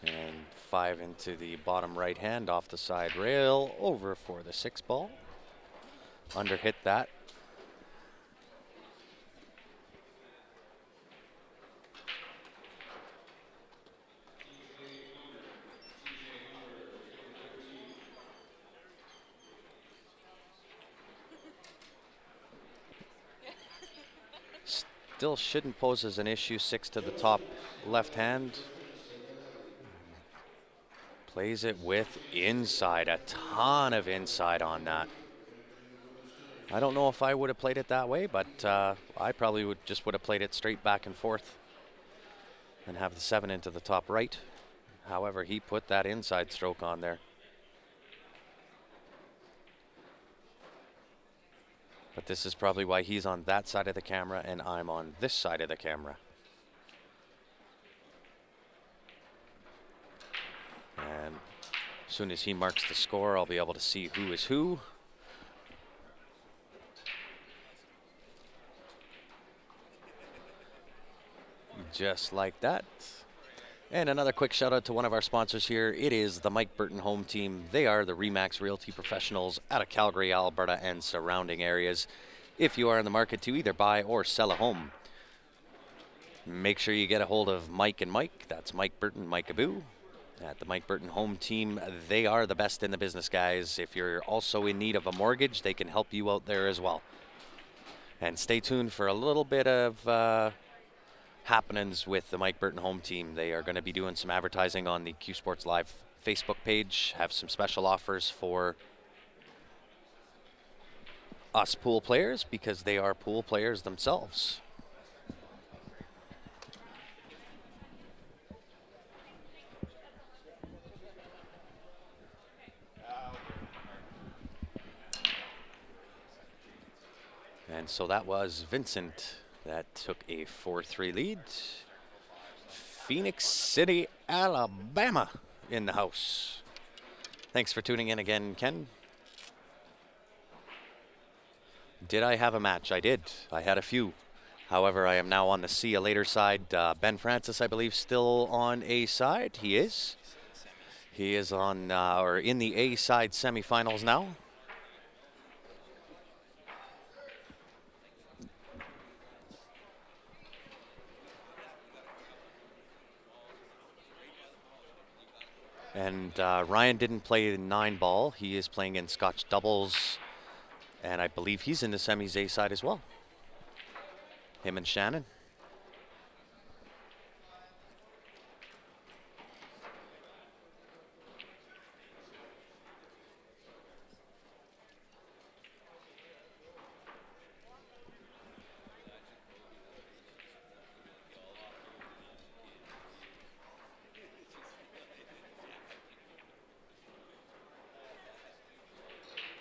And 5 into the bottom right hand off the side rail, over for the 6-ball. Under hit that. Still shouldn't pose as an issue. 6 to the top left hand. Plays it with inside, a ton of inside on that. I don't know if I would have played it that way, but I probably would have played it straight back and forth and have the 7 into the top right. However, he put that inside stroke on there. But this is probably why he's on that side of the camera and I'm on this side of the camera. And as soon as he marks the score, I'll be able to see who is who. Just like that. And another quick shout out to one of our sponsors here. It is the Mike Burton Home Team. They are the RE/MAX Realty professionals out of Calgary, Alberta, and surrounding areas. If you are in the market to either buy or sell a home, make sure you get a hold of Mike and Mike. That's Mike Burton, Mike Abou. At the Mike Burton Home Team, they are the best in the business, guys. If you're also in need of a mortgage, they can help you out there as well. And stay tuned for a little bit of happenings with the Mike Burton Home Team. They are going to be doing some advertising on the Q Sports Live Facebook page, have some special offers for us pool players because they are pool players themselves. And so that was Vincent that took a 4-3 lead. Phoenix City, Alabama in the house. Thanks for tuning in again, Ken. Did I have a match? I did. I had a few. However, I am now on the see you later side. Ben Francis, I believe, still on A side. He is. He is on or in the A side semifinals now. And Ryan didn't play the 9-ball. He is playing in Scotch doubles. And I believe he's in the semis A side as well. Him and Shannon.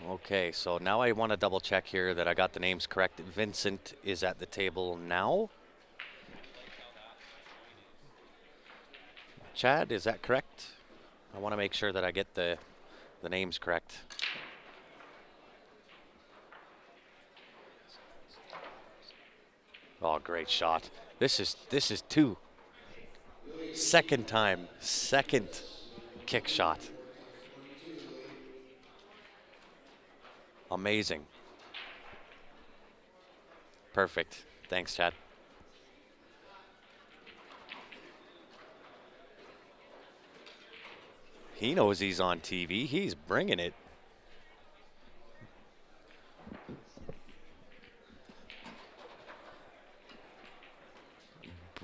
Okay, so now I want to double check here that I got the names correct. Vincent is at the table now. Chad, is that correct? I want to make sure that I get the names correct. Oh, great shot. This is 2. Second time, second kick shot. Amazing. Perfect. Thanks, Chad. He knows he's on TV. He's bringing it.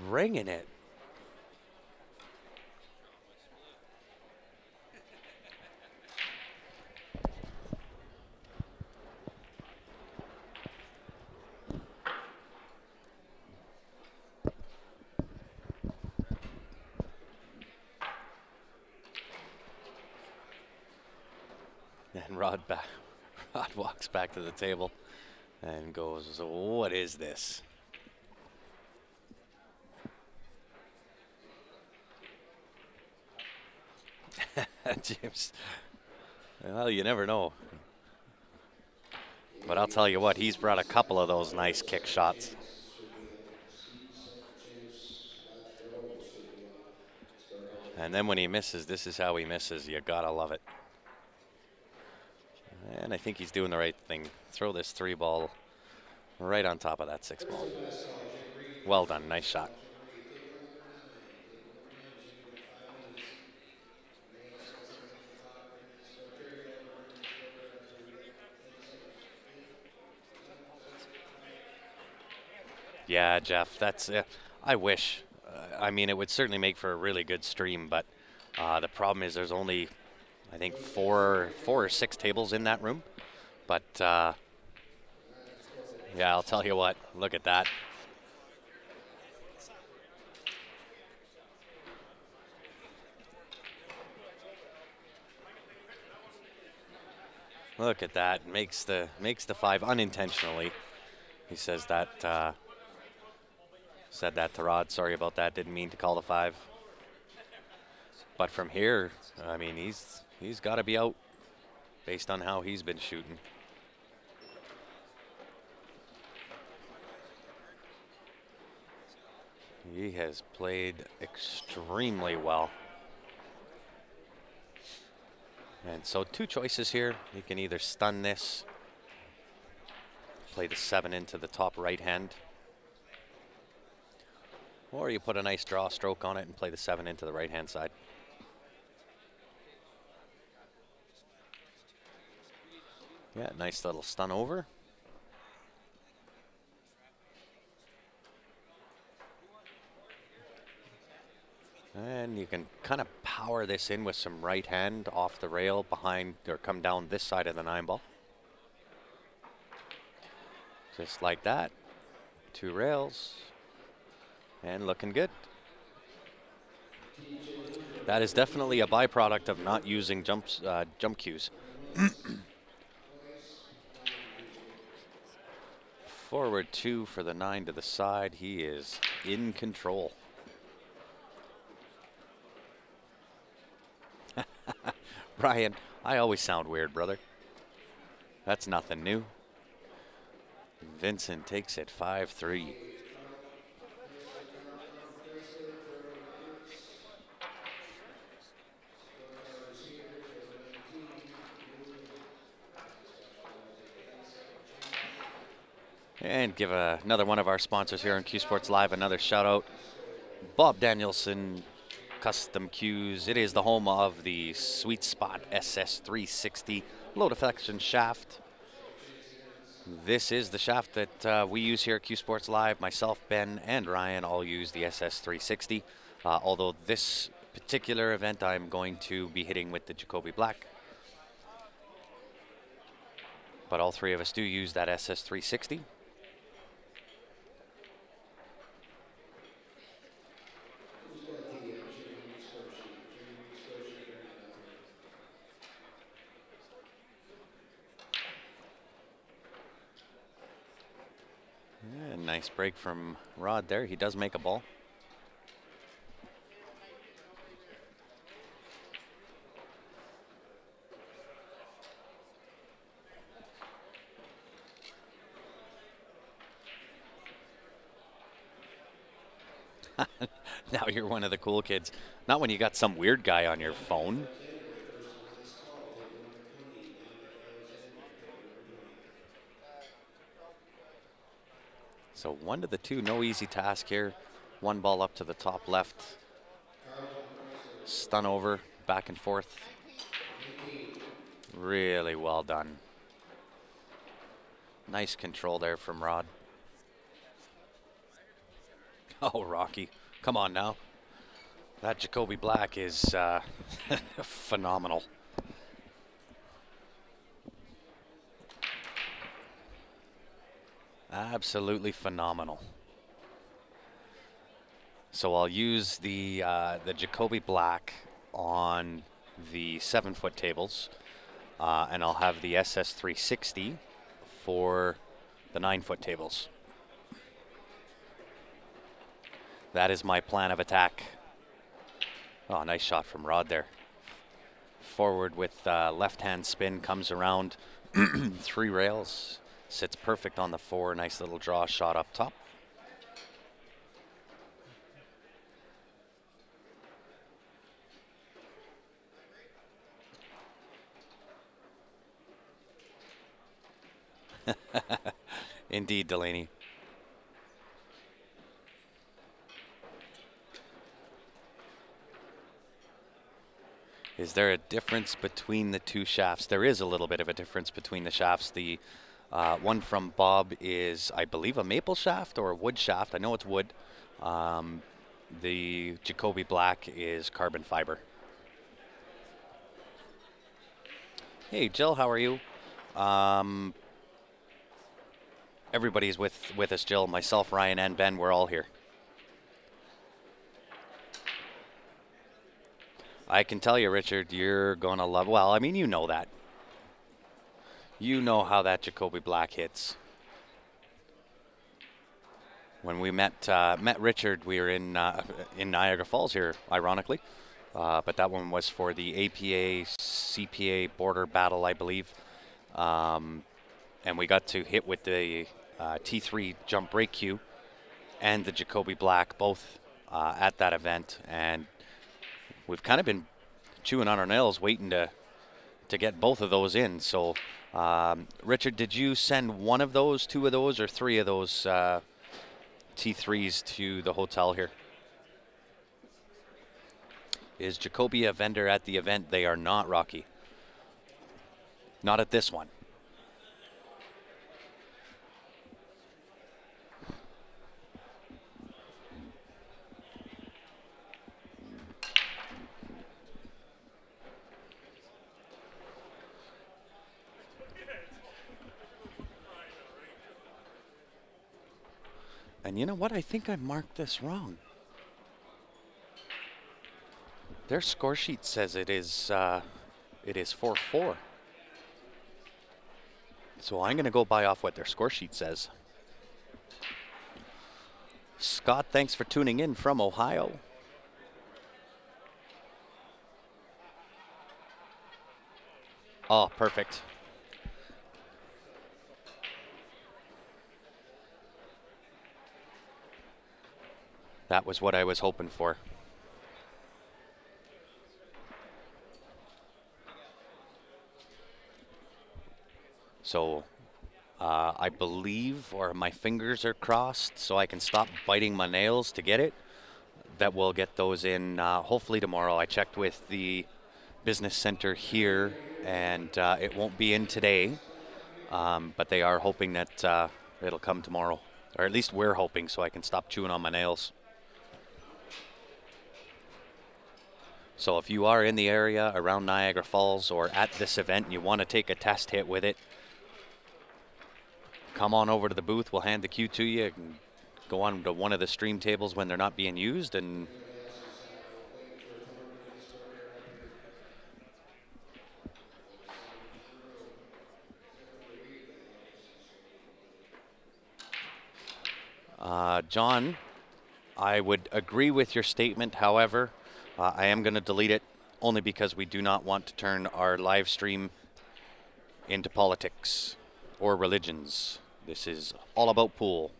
Bringing it. And Rod walks back to the table and goes, "What is this?" James, well, you never know. But I'll tell you what, he's brought a couple of those nice kick shots. And then when he misses, this is how he misses. You gotta love it. And I think he's doing the right thing. Throw this 3-ball right on top of that 6-ball. Well done, nice shot. Yeah, Jeff, that's it. I wish. I mean, it would certainly make for a really good stream, but the problem is there's only, I think, four or six tables in that room. But yeah, I'll tell you what, look at that. Look at that, makes the 5 unintentionally. He says that, said that to Rod, sorry about that, didn't mean to call the 5. But from here, I mean, he's got to be out based on how he's been shooting. He has played extremely well. And so 2 choices here. You can either stun this, play the 7 into the top right hand, or you put a nice draw stroke on it and play the 7 into the right hand side. Yeah, nice little stun over. And you can kind of power this in with some right hand off the rail behind, or come down this side of the 9-ball. Just like that. 2 rails. And looking good. That is definitely a byproduct of not using jump cues. Forward 2 for the 9 to the side. He is in control. Brian, I always sound weird, brother. That's nothing new. Vincent takes it 5-3. And give another one of our sponsors here on Q Sports Live another shout out. Bob Danielson Custom Cues. It is the home of the Sweet Spot SS360 low deflection shaft. This is the shaft that we use here at Q Sports Live. Myself, Ben, and Ryan all use the SS360. Although this particular event I'm going to be hitting with the Jacoby Black. But all 3 of us do use that SS360. Yeah, nice break from Rod there. He does make a ball. Now you're one of the cool kids. Not when you got some weird guy on your phone. So 1 to the 2, no easy task here. 1 ball up to the top left. Stun over, back and forth. Really well done. Nice control there from Rod. Oh, Rocky, come on now. That Jacoby Black is phenomenal. Absolutely phenomenal. So I'll use the Jacoby Black on the 7-foot tables. and I'll have the SS360 for the 9-foot tables. That is my plan of attack. Oh, nice shot from Rod there. Forward with left-hand spin, comes around 3 rails, sits perfect on the 4. Nice little draw shot up top. Indeed, Delaney. Is there a difference between the 2 shafts? There is a little bit of a difference between the shafts. The one from Bob is, I believe, a maple shaft or a wood shaft. I know it's wood. The Jacoby Black is carbon fiber. Hey, Jill, how are you? Everybody's with us, Jill. Myself, Ryan, and Ben, we're all here. I can tell you, Richard, you're going to love, well, I mean, you know that. You know how that Jacoby Black hits. When we met Richard, we were in Niagara Falls here, ironically. But that one was for the APA CPA border battle, I believe. And we got to hit with the T3 jump brake cue and the Jacoby Black both at that event. And we've kind of been chewing on our nails waiting to get both of those in. So, Richard, did you send one of those, 2 of those, or 3 of those T3s to the hotel here? Is Jacoby a vendor at the event? They are not, Rocky. Not at this one. And you know what? I think I marked this wrong. Their score sheet says it is 4-4. So I'm going to go by off what their score sheet says. Scott, thanks for tuning in from Ohio. Oh, perfect. That was what I was hoping for. So I believe, or my fingers are crossed so I can stop biting my nails to get it, that we'll get those in hopefully tomorrow. I checked with the business center here, and it won't be in today, but they are hoping that it'll come tomorrow. Or at least we're hoping, so I can stop chewing on my nails. So if you are in the area around Niagara Falls or at this event and you want to take a test hit with it, come on over to the booth. We'll hand the cue to you. And go on to one of the stream tables when they're not being used. And John, I would agree with your statement. However, I am going to delete it only because we do not want to turn our live stream into politics or religions. This is all about pool.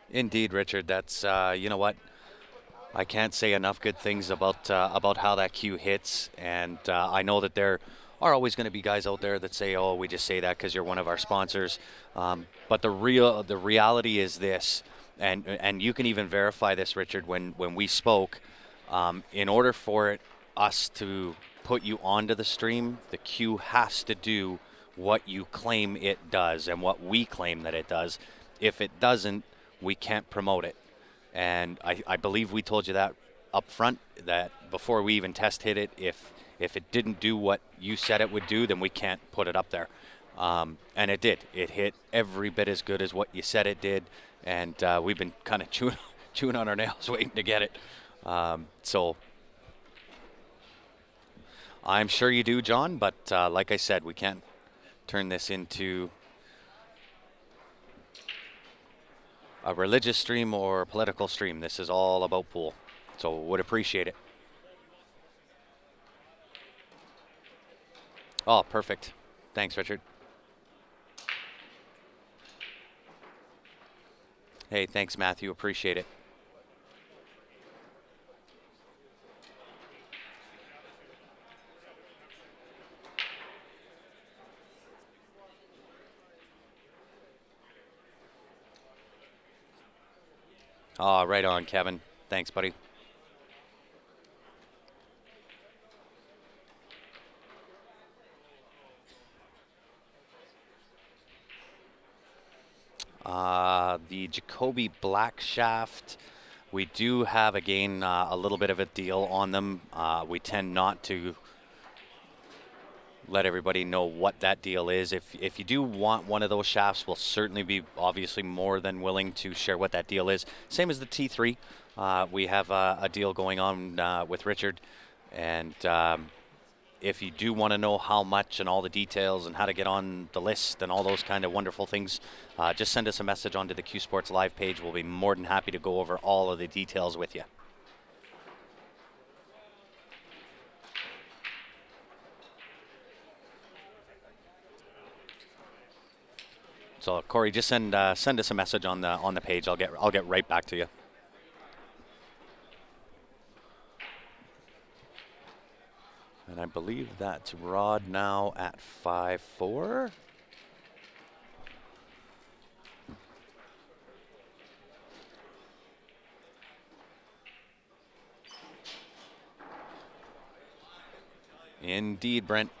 Indeed, Richard. That's you know what? I can't say enough good things about how that cue hits, and I know that there are always going to be guys out there that say, "Oh, we just say that because you're one of our sponsors." But the reality is this, and you can even verify this, Richard. When we spoke, in order for us to put you onto the stream, the cue has to do what you claim it does and what we claim that it does. If it doesn't, we can't promote it. And I believe we told you that up front, that before we even test hit it, if it didn't do what you said it would do, then we can't put it up there. And it did. It hit every bit as good as what you said it did. And we've been kind of chewing on our nails waiting to get it. So I'm sure you do, John, but like I said, we can't turn this into a religious stream or a political stream. This is all about pool, so would appreciate it. Oh, perfect. Thanks, Richard. Hey, thanks, Matthew. Appreciate it. Oh, right on, Kevin. Thanks, buddy. The Jacoby Black shaft, we do have, again, a little bit of a deal on them. We tend not to let everybody know what that deal is. If you do want one of those shafts, we'll certainly be obviously more than willing to share what that deal is. Same as the T3. We have a deal going on with Richard, and if you do want to know how much and all the details and how to get on the list and all those kind of wonderful things, just send us a message onto the Q Sports Live page. We'll be more than happy to go over all of the details with you. So Corey, just send us a message on the page. I'll get right back to you. And I believe that's Rod now at 5-4. Indeed, Brent.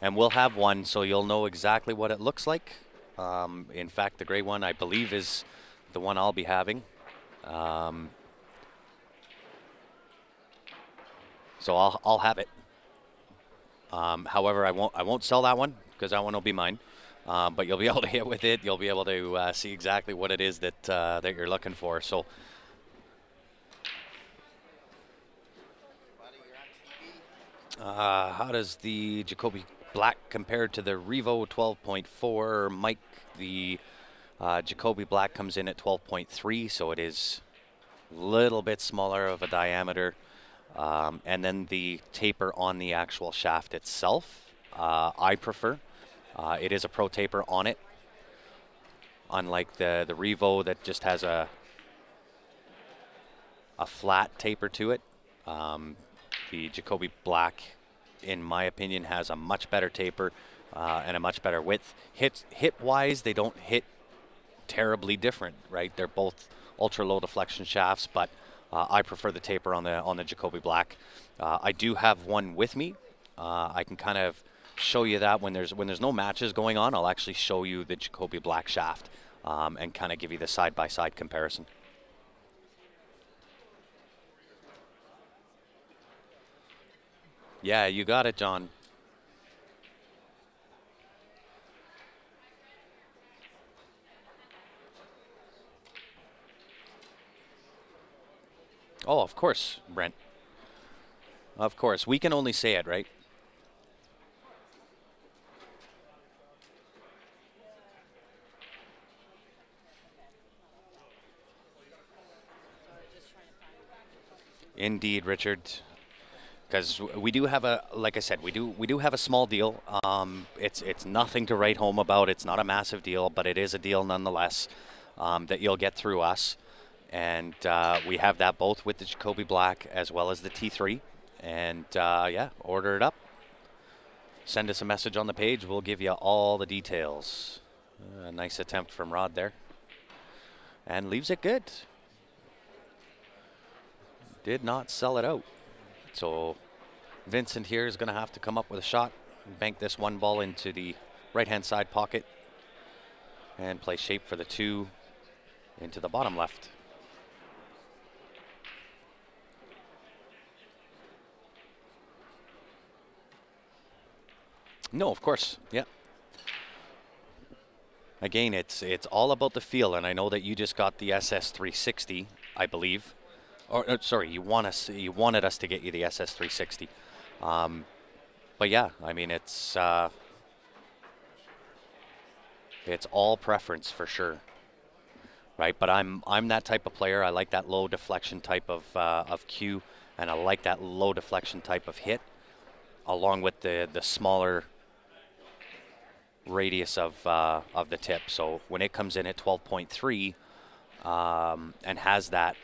And we'll have one, so you'll know exactly what it looks like. In fact, the gray one, I believe, is the one I'll be having. So I'll have it. However, I won't sell that one because that one will be mine. But you'll be able to hit with it. You'll be able to see exactly what it is that that you're looking for. So. How does the Jacoby Black compare to the Revo 12.4? Mike, the Jacoby Black comes in at 12.3, so it is a little bit smaller of a diameter. And then the taper on the actual shaft itself, I prefer. It is a pro taper on it, unlike the Revo that just has a flat taper to it. The Jacoby Black, in my opinion, has a much better taper and a much better width. Hit-wise, they don't hit terribly different, right? They're both ultra low deflection shafts, but I prefer the taper on the Jacoby Black. I do have one with me. I can kind of show you that when there's no matches going on. I'll actually show you the Jacoby Black shaft and kind of give you the side-by-side comparison. Yeah, you got it, John. Oh, of course, Brent. Of course. We can only say it, right? Indeed, Richard. Because we do have like I said, we do have a small deal. It's nothing to write home about. It's not a massive deal, but it is a deal nonetheless that you'll get through us. And we have that both with the Jacoby Black as well as the T3. And yeah, order it up. Send us a message on the page. We'll give you all the details. A nice attempt from Rod there. And leaves it good. Did not sell it out. So Vincent here is going to have to come up with a shot and bank this one ball into the right-hand side pocket and play shape for the 2 into the bottom left. No, of course. Yeah. Again, it's all about the feel, and I know that you just got the SS360. I believe. Or sorry, you wanted us to get you the SS360. But yeah, I mean it's all preference for sure, right? But I'm that type of player. I like that low deflection type of cue, and I like that low deflection type of hit, along with the smaller radius of the tip. So when it comes in at 12.3 and has that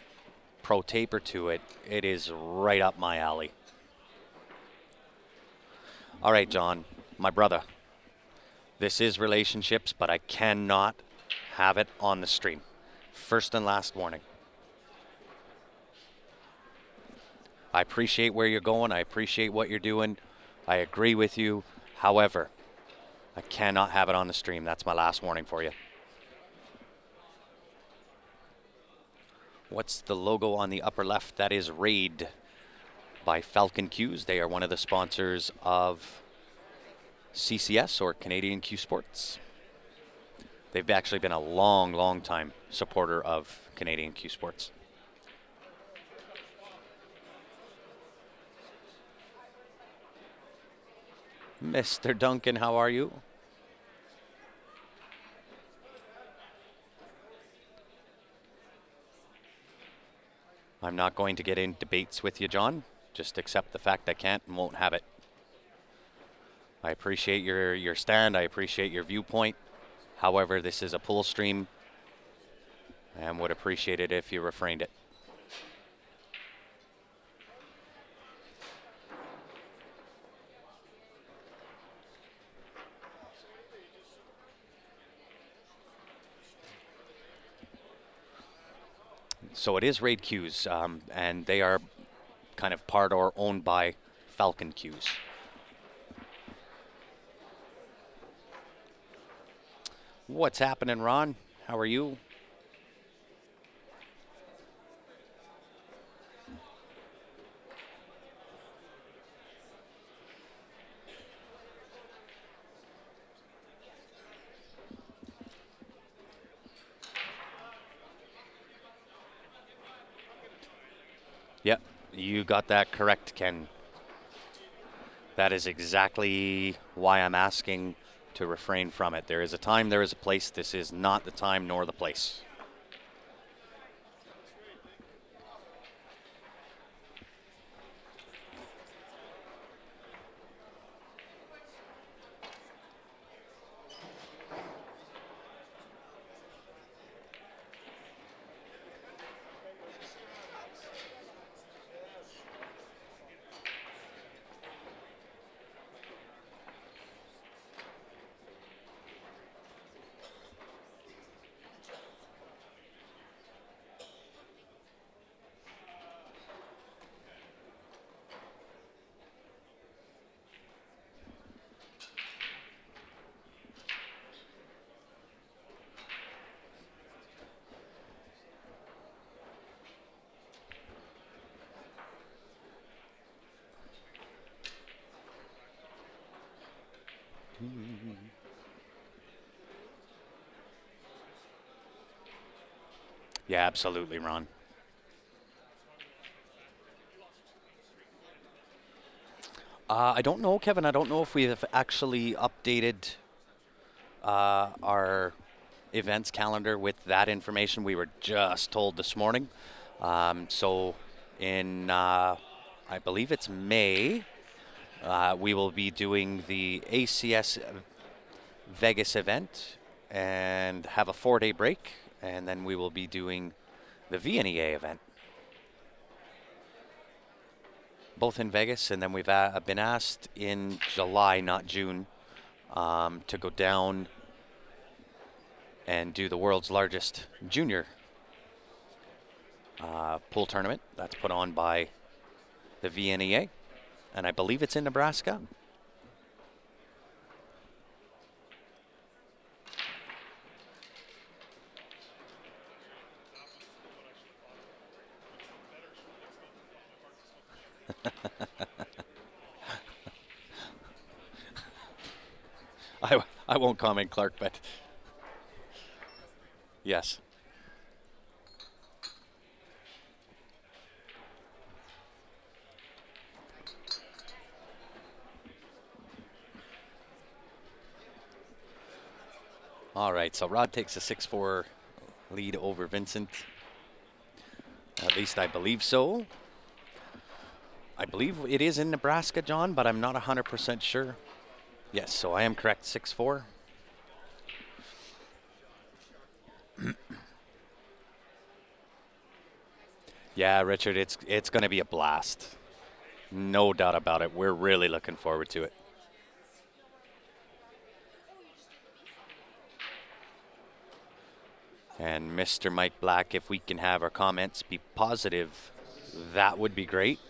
pro taper to it, it is right up my alley. All right, John, my brother. This is relationships, but I cannot have it on the stream. First and last warning. I appreciate where you're going. I appreciate what you're doing. I agree with you. However, I cannot have it on the stream. That's my last warning for you. What's the logo on the upper left? That is Raid by Falcon Cues. They are one of the sponsors of CCS, or Canadian Q Sports. They've actually been a long time supporter of Canadian Q Sports. Mr. Duncan, how are you? I'm not going to get in debates with you, John. Just accept the fact I can't and won't have it. I appreciate your stand. I appreciate your viewpoint. However, this is a pool stream and would appreciate it if you refrained it. So it is Raid Cues, and they are kind of part or owned by Falcon Cues. What's happening, Ron? How are you? Yep, you got that correct, Ken. That is exactly why I'm asking to refrain from it. There is a time, there is a place. This is not the time nor the place. Yeah, absolutely, Ron. I don't know, Kevin. I don't know if we have actually updated our events calendar with that information. We were just told this morning. So in, I believe it's May, we will be doing the ACS Vegas event and have a 4-day break. And then we will be doing the VNEA event. Both in Vegas, and then we've been asked in July, not June, to go down and do the world's largest junior pool tournament. That's put on by the VNEA, and I believe it's in Nebraska. I won't comment, Clark, but yes. All right, so Rod takes a 6-4 lead over Vincent. At least I believe so. I believe it is in Nebraska, John, but I'm not 100% sure. Yes, so I am correct, 6-4. Yeah, Richard, it's going to be a blast. No doubt about it. We're really looking forward to it. And Mr. Mike Black, if we can have our comments be positive, that would be great.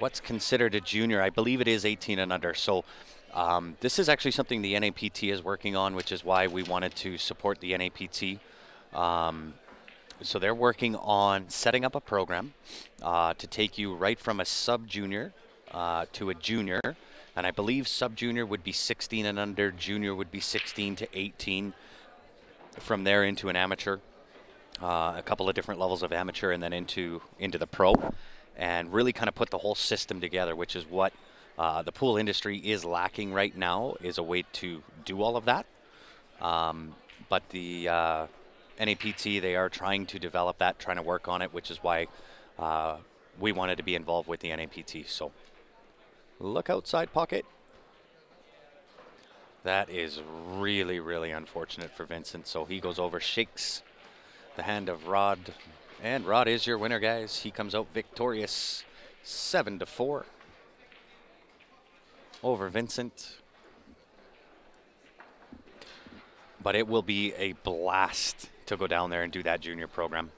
What's considered a junior? I believe it is 18 and under. So this is actually something the NAPT is working on, which is why we wanted to support the NAPT. So they're working on setting up a program to take you right from a sub-junior to a junior. And I believe sub-junior would be 16 and under, junior would be 16 to 18. From there into an amateur, a couple of different levels of amateur, and then into the pro. And really kind of put the whole system together, which is what the pool industry is lacking right now, is a way to do all of that. But the NAPT, they are trying to develop that, trying to work on it, which is why we wanted to be involved with the NAPT. So look outside pocket. That is really, really unfortunate for Vincent. So he goes over, shakes the hand of Rod. And Rod is your winner, guys. He comes out victorious, 7-4 over Vincent. But it will be a blast to go down there and do that junior program.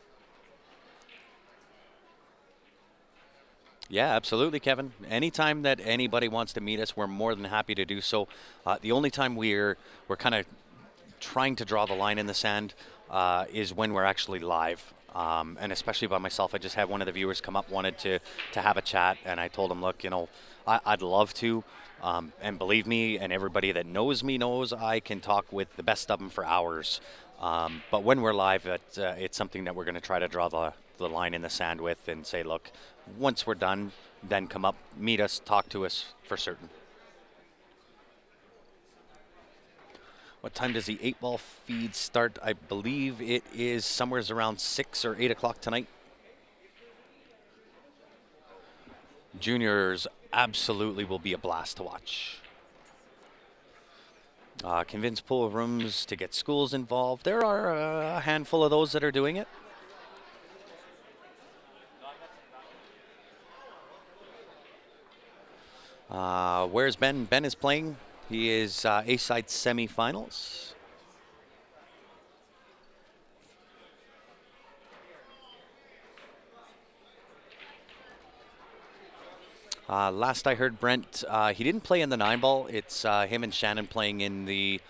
Yeah, absolutely, Kevin. Anytime that anybody wants to meet us, we're more than happy to do so. The only time we're kind of trying to draw the line in the sand is when we're actually live. And especially by myself, I just had one of the viewers come up, wanted to have a chat, and I told him, look, you know, I'd love to, and believe me, and everybody that knows me knows I can talk with the best of them for hours. But when we're live, it's something that we're going to try to draw the line in the sand with and say, look, once we're done, then come up, meet us, talk to us for certain. What time does the 8-ball feed start? I believe it is somewhere around 6 or 8 o'clock tonight. Juniors absolutely will be a blast to watch. Convince pool rooms to get schools involved. There are a handful of those that are doing it. Where's Ben? Ben is playing. He is A-side semifinals. Last I heard, Brent, he didn't play in the 9-ball. It's him and Shannon playing in the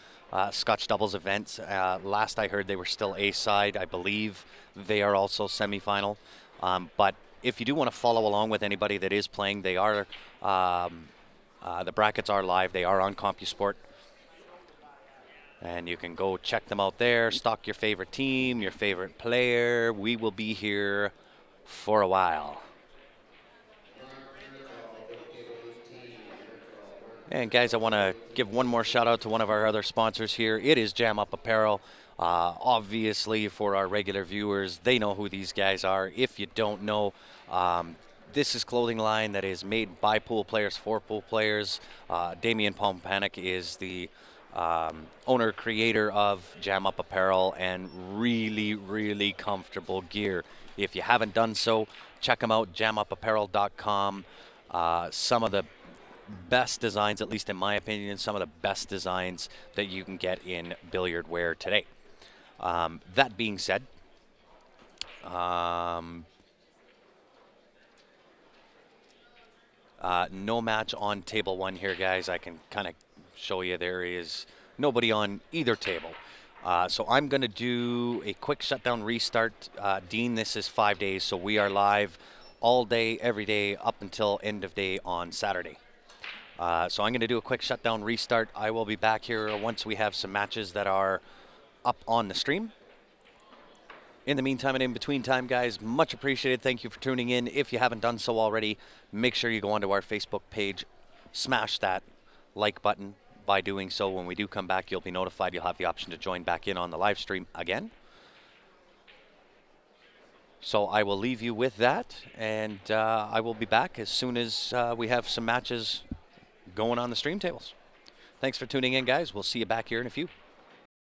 Scotch doubles events. Last I heard, they were still A-side. I believe they are also semifinal. But if you do want to follow along with anybody that is playing, they are the brackets are live. They are on CompuSport. And you can go check them out there, stock your favorite team, your favorite player. We will be here for a while. And guys, I want to give one more shout out to one of our other sponsors here. It is Jam Up Apparel. Obviously, for our regular viewers, they know who these guys are. If you don't know, this is clothing line that is made by pool players for pool players. Damian Pompanek is the owner, creator of Jam Up Apparel, and really, really comfortable gear. If you haven't done so, check them out, jamupapparel.com. Some of the best designs, at least in my opinion, some of the best designs that you can get in billiard wear today. That being said, no match on table 1 here, guys. I can kind of show you there is nobody on either table. So I'm going to do a quick shutdown restart. Dean, this is 5 days, so we are live all day, every day, up until end of day on Saturday. So I'm going to do a quick shutdown restart. I will be back here once we have some matches that are up on the stream. In the meantime and in between time, guys, much appreciated. Thank you for tuning in. If you haven't done so already, make sure you go onto our Facebook page, smash that like button. By doing so, when we do come back, you'll be notified. You'll have the option to join back in on the live stream again. So I will leave you with that, and I will be back as soon as we have some matches going on the stream tables. Thanks for tuning in, guys. We'll see you back here in a few.